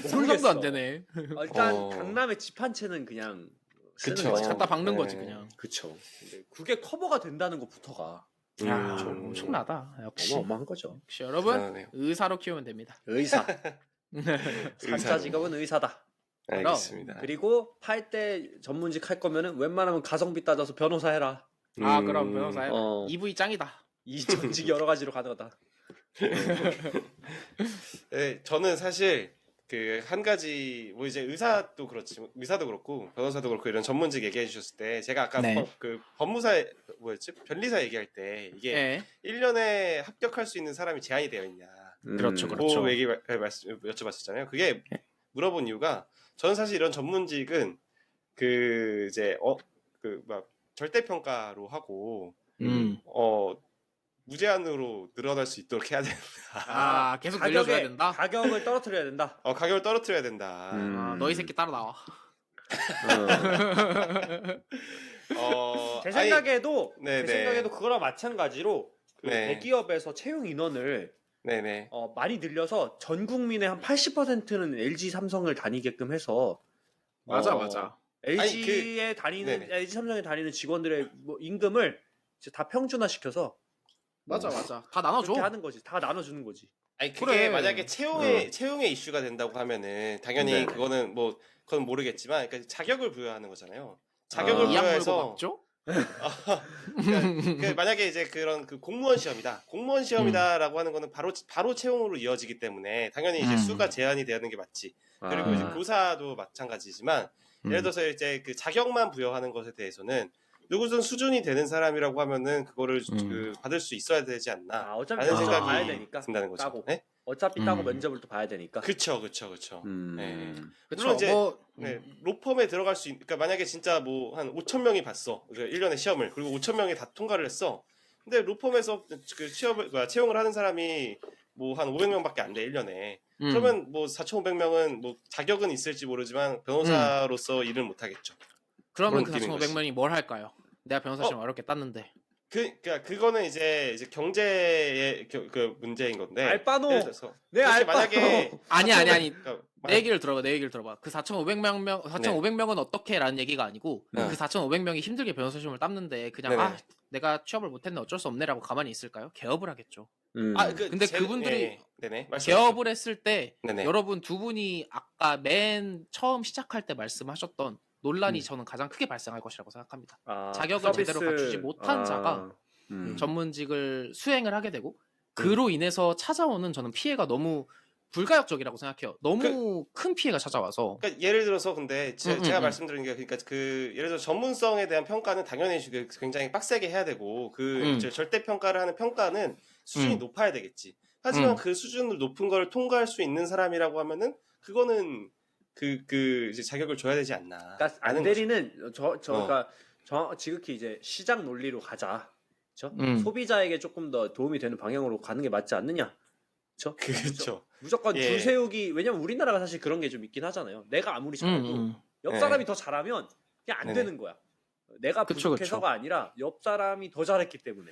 상상도 안 되네. 일단 강남에 집 한 채는 그냥 쓰는 그쵸. 거죠. 갖다 박는 네. 거지 그냥. 그쵸. 근데 그게 커버가 된다는 것부터가 엄청나다. 역시. 어마어마한 거죠. 역시 여러분 대단하네요. 의사로 키우면 됩니다. 의사. 산자 직업은 의사다. 알겠습니다. 그리고 팔 때 전문직 할 거면은 웬만하면 가성비 따져서 변호사 해라. 아 그럼 변호사 어. EV 짱이다. 이 전직이 여러 가지로 가능하다. 네, 저는 사실 그 한 가지 뭐 이제 의사도 그렇고 변호사도 그렇고 이런 전문직 얘기해 주셨을 때 제가 아까 네. 그 법무사 뭐였지? 변리사 얘기할 때 이게 예. 1년에 합격할 수 있는 사람이 제한이 되어 있냐. 그렇죠, 그렇죠. 그 얘기 여쭤봤었잖아요. 그게 물어본 이유가 저는 사실 이런 전문직은 그 이제 그 막 절대 평가로 하고 무제한으로 늘어날 수 있도록 해야 된다. 아 계속 늘려줘야 된다. 가격을 떨어뜨려야 된다. 가격을 떨어뜨려야 된다. 아, 너희 새끼 따라 나와. 제 아니, 생각에도 네네. 제 생각에도 그거랑 마찬가지로 그 네. 대기업에서 채용 인원을 네네. 많이 늘려서 전 국민의 한 80%는 LG 삼성을 다니게끔 해서 맞아 어, 맞아. LG에 다니는 네네. LG 삼성에 다니는 직원들의 뭐 임금을 이제 다 평준화 시켜서 맞아. 다 나눠줘. 그렇게 하는 거지. 다 나눠주는 거지. 아니 그게 그래. 만약에 채용의 이슈가 된다고 하면은 당연히 네네. 그거는 뭐 그건 모르겠지만 그러니까 자격을 부여하는 거잖아요. 자격을 아. 이악 물고 부여해서 막죠? 그러니까 만약에 이제 그런 그 공무원 시험이다. 공무원 시험이다라고 하는 거는 바로 채용으로 이어지기 때문에 당연히 이제 수가 제한이 되는 게 맞지. 그리고 이제 교사도 마찬가지지만 예를 들어서 이제 그 자격만 부여하는 것에 대해서는 누구든 수준이 되는 사람이라고 하면은 그거를 그 받을 수 있어야 되지 않나. 어차피 라는 면접 생각이 봐야 되니까. 든다는 거죠. 따고. 네? 어차피 따고 면접을 또 봐야 되니까. 그쵸. 네. 그쵸. 물론 이제 뭐 네, 로펌에 들어갈 수 그러니까 만약에 진짜 뭐 한 5천 명이 봤어. 그러니까 1년에 시험을. 그리고 5천 명이 다 통과를 했어. 근데 로펌에서 그 채용을 하는 사람이 뭐 한 500명밖에 안 돼. 1년에. 그러면 뭐 4,500명은 뭐 자격은 있을지 모르지만 변호사로서 일을 못 하겠죠. 그러면 그 그런 느낌인 4,500명이 뭘 할까요? 내가 변호사 시험 어렵게 땄는데. 그러니까 그거는 이제 경제의 그 문제인 건데. 알바노. 예를 들어서 네, 그렇게 알바노. 만약에 아니. 그러니까 내 얘기를 들어봐. 그 4,500명은 어떻게라는 얘기가 아니고 그 4,500명이 힘들게 변호사 시험을 땄는데 그냥 네네. 내가 취업을 못했네 어쩔 수 없네라고 가만히 있을까요? 개업을 하겠죠. 근데 제- 그분들이 예, 네네. 말씀하세요. 개업을 했을 때 네네. 여러분 두 분이 아까 맨 처음 시작할 때 말씀하셨던 논란이 저는 가장 크게 발생할 것이라고 생각합니다. 자격을 제대로 갖추지 못한 자가 전문직을 수행을 하게 되고 그로 인해서 찾아오는 저는 피해가 너무 불가역적이라고 생각해요. 너무 큰 피해가 찾아와서. 그러니까 예를 들어서 근데 제가 말씀드린 게 그러니까 그 예를 들어 전문성에 대한 평가는 당연히 굉장히 빡세게 해야 되고 그 절대 평가를 하는 평가는 수준이 높아야 되겠지. 하지만 그 수준을 높은 걸 통과할 수 있는 사람이라고 하면은 그거는 그 이제 자격을 줘야 되지 않나. 그러니까 안대리는 그러니까 지극히 이제 시장 논리로 가자. 그렇죠? 소비자에게 조금 더 도움이 되는 방향으로 가는 게 맞지 않느냐? 그렇죠. 무조건 예. 줄 세우기. 왜냐면 우리나라가 사실 그런 게 좀 있긴 하잖아요. 내가 아무리 잘해도 옆 사람이 더 잘하면 그냥 안 네네. 되는 거야. 내가 그쵸, 부족해서가 아니라 옆 사람이 더 잘했기 때문에.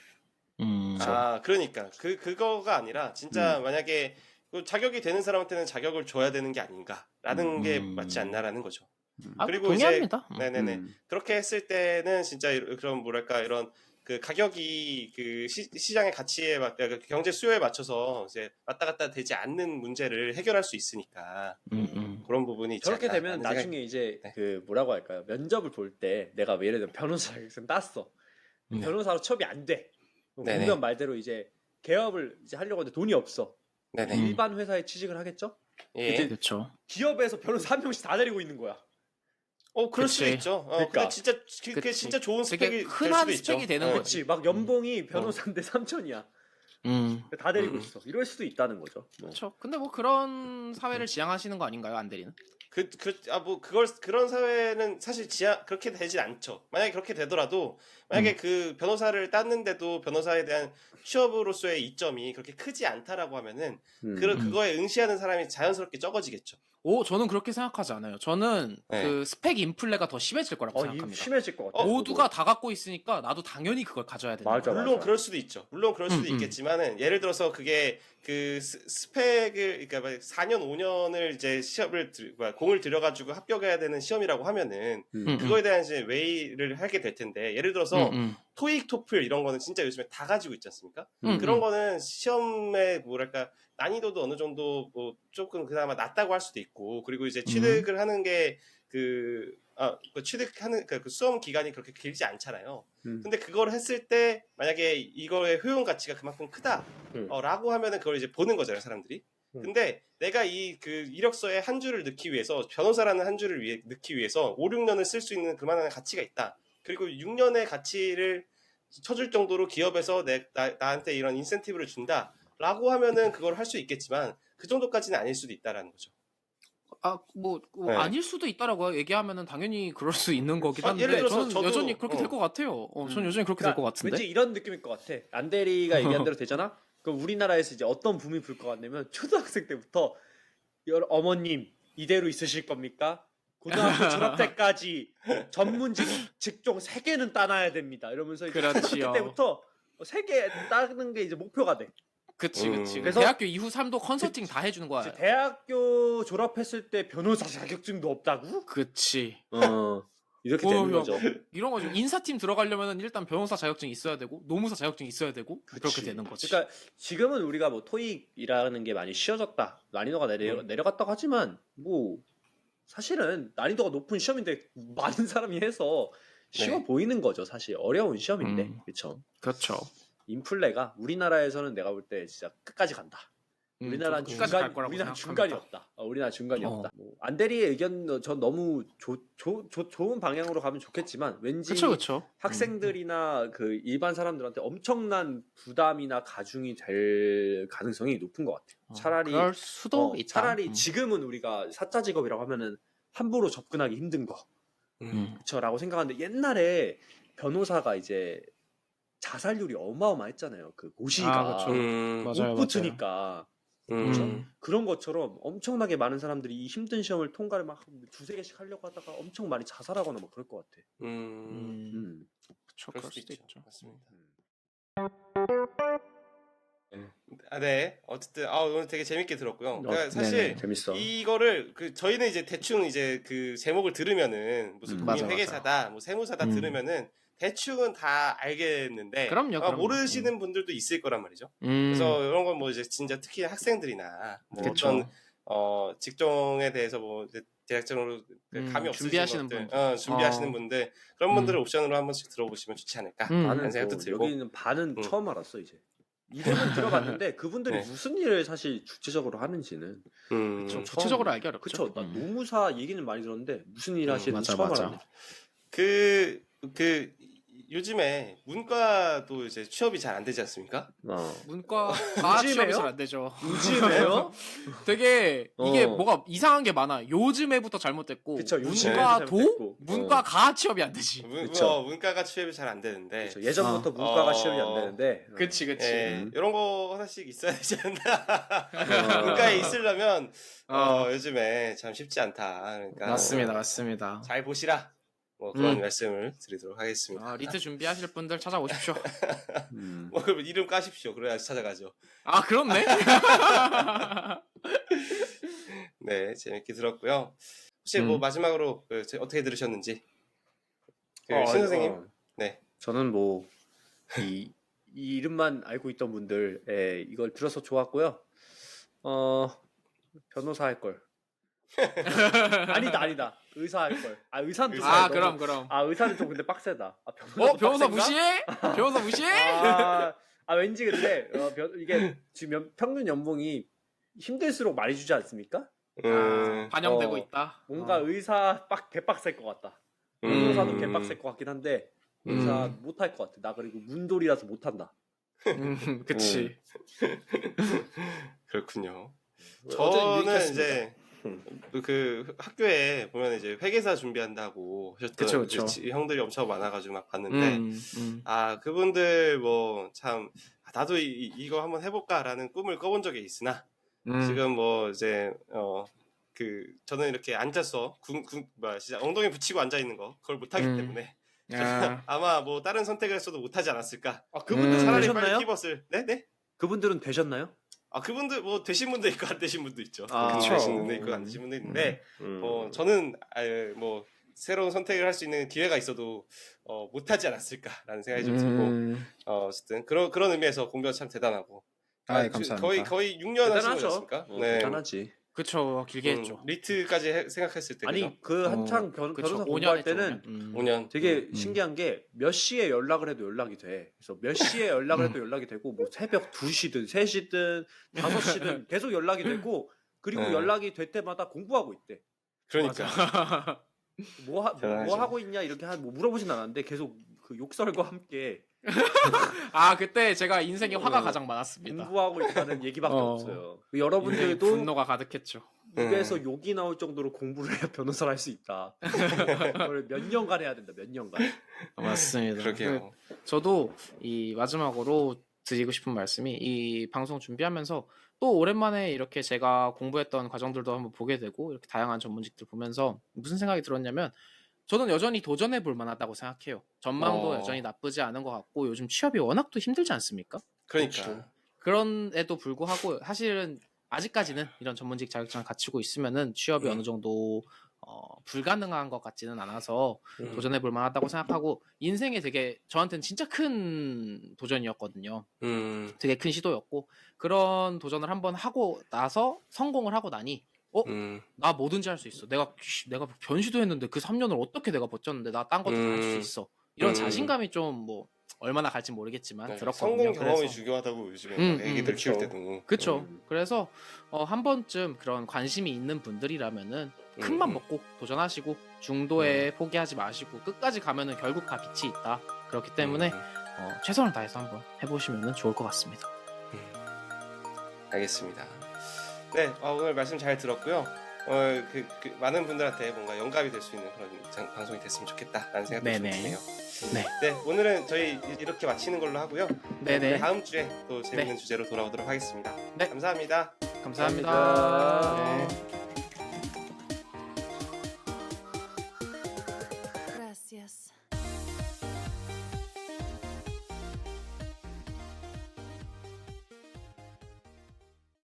그러니까 그거가 아니라 진짜 만약에 그 자격이 되는 사람한테는 자격을 줘야 되는 게 아닌가라는 게 맞지 않나라는 거죠. 그리고 동의합니다. 이제 네네네 그렇게 했을 때는 진짜 그런 뭐랄까 이런 그 가격이 그 시장의 가치에 그 경제 수요에 맞춰서 이제 왔다 갔다 되지 않는 문제를 해결할 수 있으니까 그런 부분이 있지 저렇게 않나 되면 라는 나중에 생각이- 이제 네. 그 뭐라고 할까요? 면접을 볼 때 내가 예를 들면 변호사 자격증 땄어. 변호사로 취업이 안 돼. 네네. 공무원 말대로 이제 개업을 이제 하려고 하는데 돈이 없어. 네네 일반 회사에 취직을 하겠죠? 예. 이제 그렇죠. 기업에서 변호사 한 명씩 다 데리고 있는 거야. 그럴 수도 그치. 있죠. 그러니까. 근데 진짜 그게 그치. 진짜 좋은 되게 스펙이 흔한 될 수도 스펙이 있죠. 되는 예. 거지. 그렇지. 막 연봉이 변호사인데 3천이야. 다 데리고 있어. 이럴 수도 있다는 거죠. 뭐. 그렇죠. 근데 뭐 그런 사회를 지향하시는 거 아닌가요, 안대리는? 그런 사회는 사실 그렇게 되진 않죠. 만약에 그렇게 되더라도, 만약에 그 변호사를 땄는데도 변호사에 대한 취업으로서의 이점이 그렇게 크지 않다라고 하면은, 그거에 응시하는 사람이 자연스럽게 적어지겠죠. 저는 그렇게 생각하지 않아요. 저는 네. 그 스펙 인플레가 더 심해질 거라고 생각합니다. 심해질 것 같아. 모두가 다 갖고 있으니까 나도 당연히 그걸 가져야 되는 맞아. 거야. 물론 그럴 수도 있죠. 물론 그럴 수도 음. 있겠지만은, 예를 들어서 그게 그 스펙을, 그러니까 4년, 5년을 이제 공을 들여가지고 합격해야 되는 시험이라고 하면은, 그거에 대한 이제 웨이를 하게 될 텐데, 예를 들어서 토익, 토플 이런 거는 진짜 요즘에 다 가지고 있지 않습니까? 음, 그런 거는 시험의 뭐랄까 난이도도 어느 정도 뭐 조금 그나마 낮다고 할 수도 있고, 그리고 이제 취득을 하는 게 그 취득하는 그 수험 기간이 그렇게 길지 않잖아요. 근데 그걸 했을 때 만약에 이거의 효용 가치가 그만큼 크다라고 하면은 그걸 이제 보는 거잖아요, 사람들이. 근데 내가 이 그 이력서에 한 줄을 넣기 위해서, 변호사라는 한 줄을 넣기 위해서 5, 6년을 쓸 수 있는 그만한 가치가 있다. 그리고 6년의 가치를 쳐줄 정도로 기업에서 나한테 이런 인센티브를 준다라고 하면은 그걸 할 수 있겠지만 그 정도까지는 아닐 수도 있다라는 거죠. 뭐 네. 아닐 수도 있다라고 얘기하면은 당연히 그럴 수 있는 거긴 한데 예를 들어서 저는 저도, 여전히 그렇게 될 것 같아요. 저는 여전히 그렇게 될 것 같은데. 왠지 이런 느낌일 것 같아. 안대리가 얘기한 대로 되잖아. 그럼 우리나라에서 이제 어떤 붐이 불 것 같냐면 초등학생 때부터 어머님 이대로 있으실 겁니까? 고등학교 졸업 때까지 전문 직종 3개는 따놔야 됩니다. 이러면서 이제 그렇지요. 초등학교 때부터 3개 따는 게 이제 목표가 돼. 그치. 그래서 대학교 이후 삶도 컨설팅 다 해주는 거야. 이제 대학교 졸업했을 때 변호사 자격증도 없다고? 그치. 이렇게 어, 되는 야, 거죠. 이런 거죠. 인사팀 들어가려면은 일단 변호사 자격증 있어야 되고 노무사 자격증 있어야 되고 그렇게 그치. 되는 거지. 그러니까 지금은 우리가 뭐 토익이라는 게 많이 쉬워졌다, 난이도가 내려갔다고 하지만 뭐 사실은 난이도가 높은 시험인데 많은 사람이 해서 쉬워 네. 보이는 거죠. 사실 어려운 시험인데, 그렇죠. 그렇죠. 인플레가 우리나라에서는 내가 볼 때 진짜 끝까지 간다. 우리나라는 저도 끝까지 갈 중간, 거라고 우리나라 생각합니다. 중간이 없다. 우리나라 중간이 어. 없다. 뭐 안대리의 의견 전 너무 좋은 방향으로 가면 좋겠지만 왠지 그쵸. 학생들이나 그 일반 사람들한테 엄청난 부담이나 가중이 될 가능성이 높은 것 같아요. 차라리 그럴 수도 있다. 차라리 지금은 우리가 사짜 직업이라고 하면은 함부로 접근하기 힘든 거, 그렇죠라고 생각하는데 옛날에 변호사가 이제 자살률이 어마어마했잖아요. 그 고시가 그쵸. 맞아요, 못 붙으니까. 그런 것처럼 엄청나게 많은 사람들이 이 힘든 시험을 통과를 막 2-3개씩 하려고 하다가 엄청 많이 자살하거나 막 그럴 것 같아. 그쵸, 그럴 수도 있죠. 맞습니다. 네. 어쨌든 오늘 되게 재밌게 들었고요. 그러니까 사실 네네. 재밌어. 이거를 저희는 이제 대충 이제 그 제목을 들으면은 무슨 맞아, 국민 회계사다, 뭐 세무사다 들으면은 대충은 다 알겠는데 그럼요. 모르시는 분들도 있을 거란 말이죠. 그래서 이런 건 뭐 이제 진짜 특히 학생들이나 뭐 그쵸. 어떤 직종에 대해서 뭐 이제 대략적으로 감이 없으신 준비하시는 것들, 분들. 준비하시는 분들, 그런 분들을 옵션으로 한 번씩 들어보시면 좋지 않을까 나는 하는 생각도 뭐 들고. 여기는 반은 처음 알았어 이제. 이름은 들어봤는데 그분들이 네. 무슨 일을 사실 주체적으로 하는지는 그쵸. 구체적으로 알기 어렵죠. 그쵸. 나 노무사 얘기는 많이 들었는데 무슨 일 하시는지 처음 알았네. 그 요즘에 문과도 이제 취업이 잘 안 되지 않습니까? 문과 다 요즘에요? 취업이 잘 안 되죠. 요즘에요? 되게 이게 어. 뭐가 이상한 게 많아. 요즘에부터 잘못됐고 그쵸, 요즘에도 문과도 잘못됐고. 문과가 취업이 안 되지. 그쵸. 문과가 취업이 잘 안 되는데. 그쵸. 예전부터 문과가 취업이 안 되는데. 그치. 이런 거 하나씩 있어야 되지 않나. 문과에 있으려면 요즘에 참 쉽지 않다. 그러니까 맞습니다. 잘 보시라. 뭐 그런 말씀을 드리도록 하겠습니다. 리트 준비하실 분들 찾아오십시오. 뭐 그러면 이름 까십시오. 그래야지 찾아가죠. 그렇네. 네, 재밌게 들었고요. 혹시 뭐 마지막으로 어떻게 들으셨는지 신 선생님? 네. 저는 뭐 이 이름만 알고 있던 분들 이걸 들어서 좋았고요. 변호사 할 걸. 아니다. 의사 할 걸. 의사는 좀 그럼. 의사는 좀 근데 빡세다. 변호사 빡센가? 무시해? 변호사 무시해? 왠지 근데 이게 지금 평균 연봉이 힘들수록 많이 주지 않습니까? 반영되고 있다. 뭔가 의사 개빡셀 것 같다. 변호사도 개빡셀 것 같긴 한데 의사 못할 것 같아. 나 그리고 문돌이라서 못한다. 그치. 그렇군요. 어쨌든 저는 유익했습니다. 이제 그 학교에 보면 이제 회계사 준비한다고 하셨던 그쵸. 이제 형들이 엄청 많아가지고 막 봤는데 그분들 뭐 참 나도 이거 한번 해볼까라는 꿈을 꿔본 적이 있으나 지금 뭐 이제 저는 이렇게 앉아서 진짜 엉덩이 붙이고 앉아 있는 거 그걸 못하기 때문에 아마 뭐 다른 선택을 했어도 못하지 않았을까. 그분들은 차라리 빨리 되셨나요? 피벗을 네? 그분들은 되셨나요? 그분들 뭐 되신 분도 있고 안 되신 분도 있죠. 그쵸. 되신 분도 있고 안 되신 분도 있는데 저는 뭐 새로운 선택을 할 수 있는 기회가 있어도 못하지 않았을까라는 생각이 좀 들고 어쨌든 그런 의미에서 공변 참 대단하고 감사합니다. 거의 6년 하신 대단하죠. 거였습니까? 대단하지. 그쵸, 길게 했죠. 리트까지 생각했을 때 아니 그죠? 그 한창 그쵸, 변호사 5년 공부할 했죠, 때는 5년. 5년 되게 신기한 게 몇 시에 연락을 해도 연락이 돼. 그래서 몇 시에 연락을 해도 연락이 되고 뭐 새벽 2시든 3시든 5시든 계속 연락이 되고 그리고 네. 연락이 될 때마다 공부하고 있대. 그러니까 뭐 대단하죠. 하고 있냐 이렇게 뭐 물어보진 않았는데 계속 그 욕설과 함께 그때 제가 인생에 화가 가장 많았습니다. 공부하고 있다는 얘기밖에 어. 없어요. 그 인생에 여러분들도 분노가 가득했죠. 입에서 욕이 나올 정도로 공부를 해야 변호사를 할 수 있다. 그걸 몇 년간 해야 된다. 몇 년간. 맞습니다. 그러게요. 저도 이 마지막으로 드리고 싶은 말씀이 이 방송 준비하면서 또 오랜만에 이렇게 제가 공부했던 과정들도 한번 보게 되고 이렇게 다양한 전문직들 보면서 무슨 생각이 들었냐면 저는 여전히 도전해 볼 만하다고 생각해요. 전망도 여전히 나쁘지 않은 것 같고 요즘 취업이 워낙 또 힘들지 않습니까? 그러니까 그런에도 불구하고 사실은 아직까지는 이런 전문직 자격증을 갖추고 있으면은 취업이 어느 정도 불가능한 것 같지는 않아서 도전해 볼 만하다고 생각하고 인생에 되게 저한테는 진짜 큰 도전이었거든요. 되게 큰 시도였고 그런 도전을 한번 하고 나서 성공을 하고 나니 나 뭐든지 할 수 있어. 내가 변시도 했는데 그 3년을 어떻게 내가 버텼는데 나 딴 것도 다 할 수 있어. 이런 자신감이 좀 뭐 얼마나 갈지 모르겠지만 네, 들었거든요. 성공 경험이 그래서 중요하다고 요즘에 애기들 그쵸. 키울 때도 그쵸. 그래서 한 번쯤 그런 관심이 있는 분들이라면은 큰 맘 먹고 도전하시고 중도에 포기하지 마시고 끝까지 가면은 결국 다 빛이 있다. 그렇기 때문에 최선을 다해서 한번 해보시면은 좋을 것 같습니다. 알겠습니다. 네, 오늘 말씀 잘 들었고요. 많은 분들한테 뭔가 영감이 될 수 있는 그런 방송이 됐으면 좋겠다라는 생각도 좀 네네. 드네요. 네. 네, 오늘은 저희 이렇게 마치는 걸로 하고요. 네네. 다음 주에 또 재밌는 주제로 돌아오도록 하겠습니다. 네. 감사합니다. 감사합니다. 감사합니다. 네.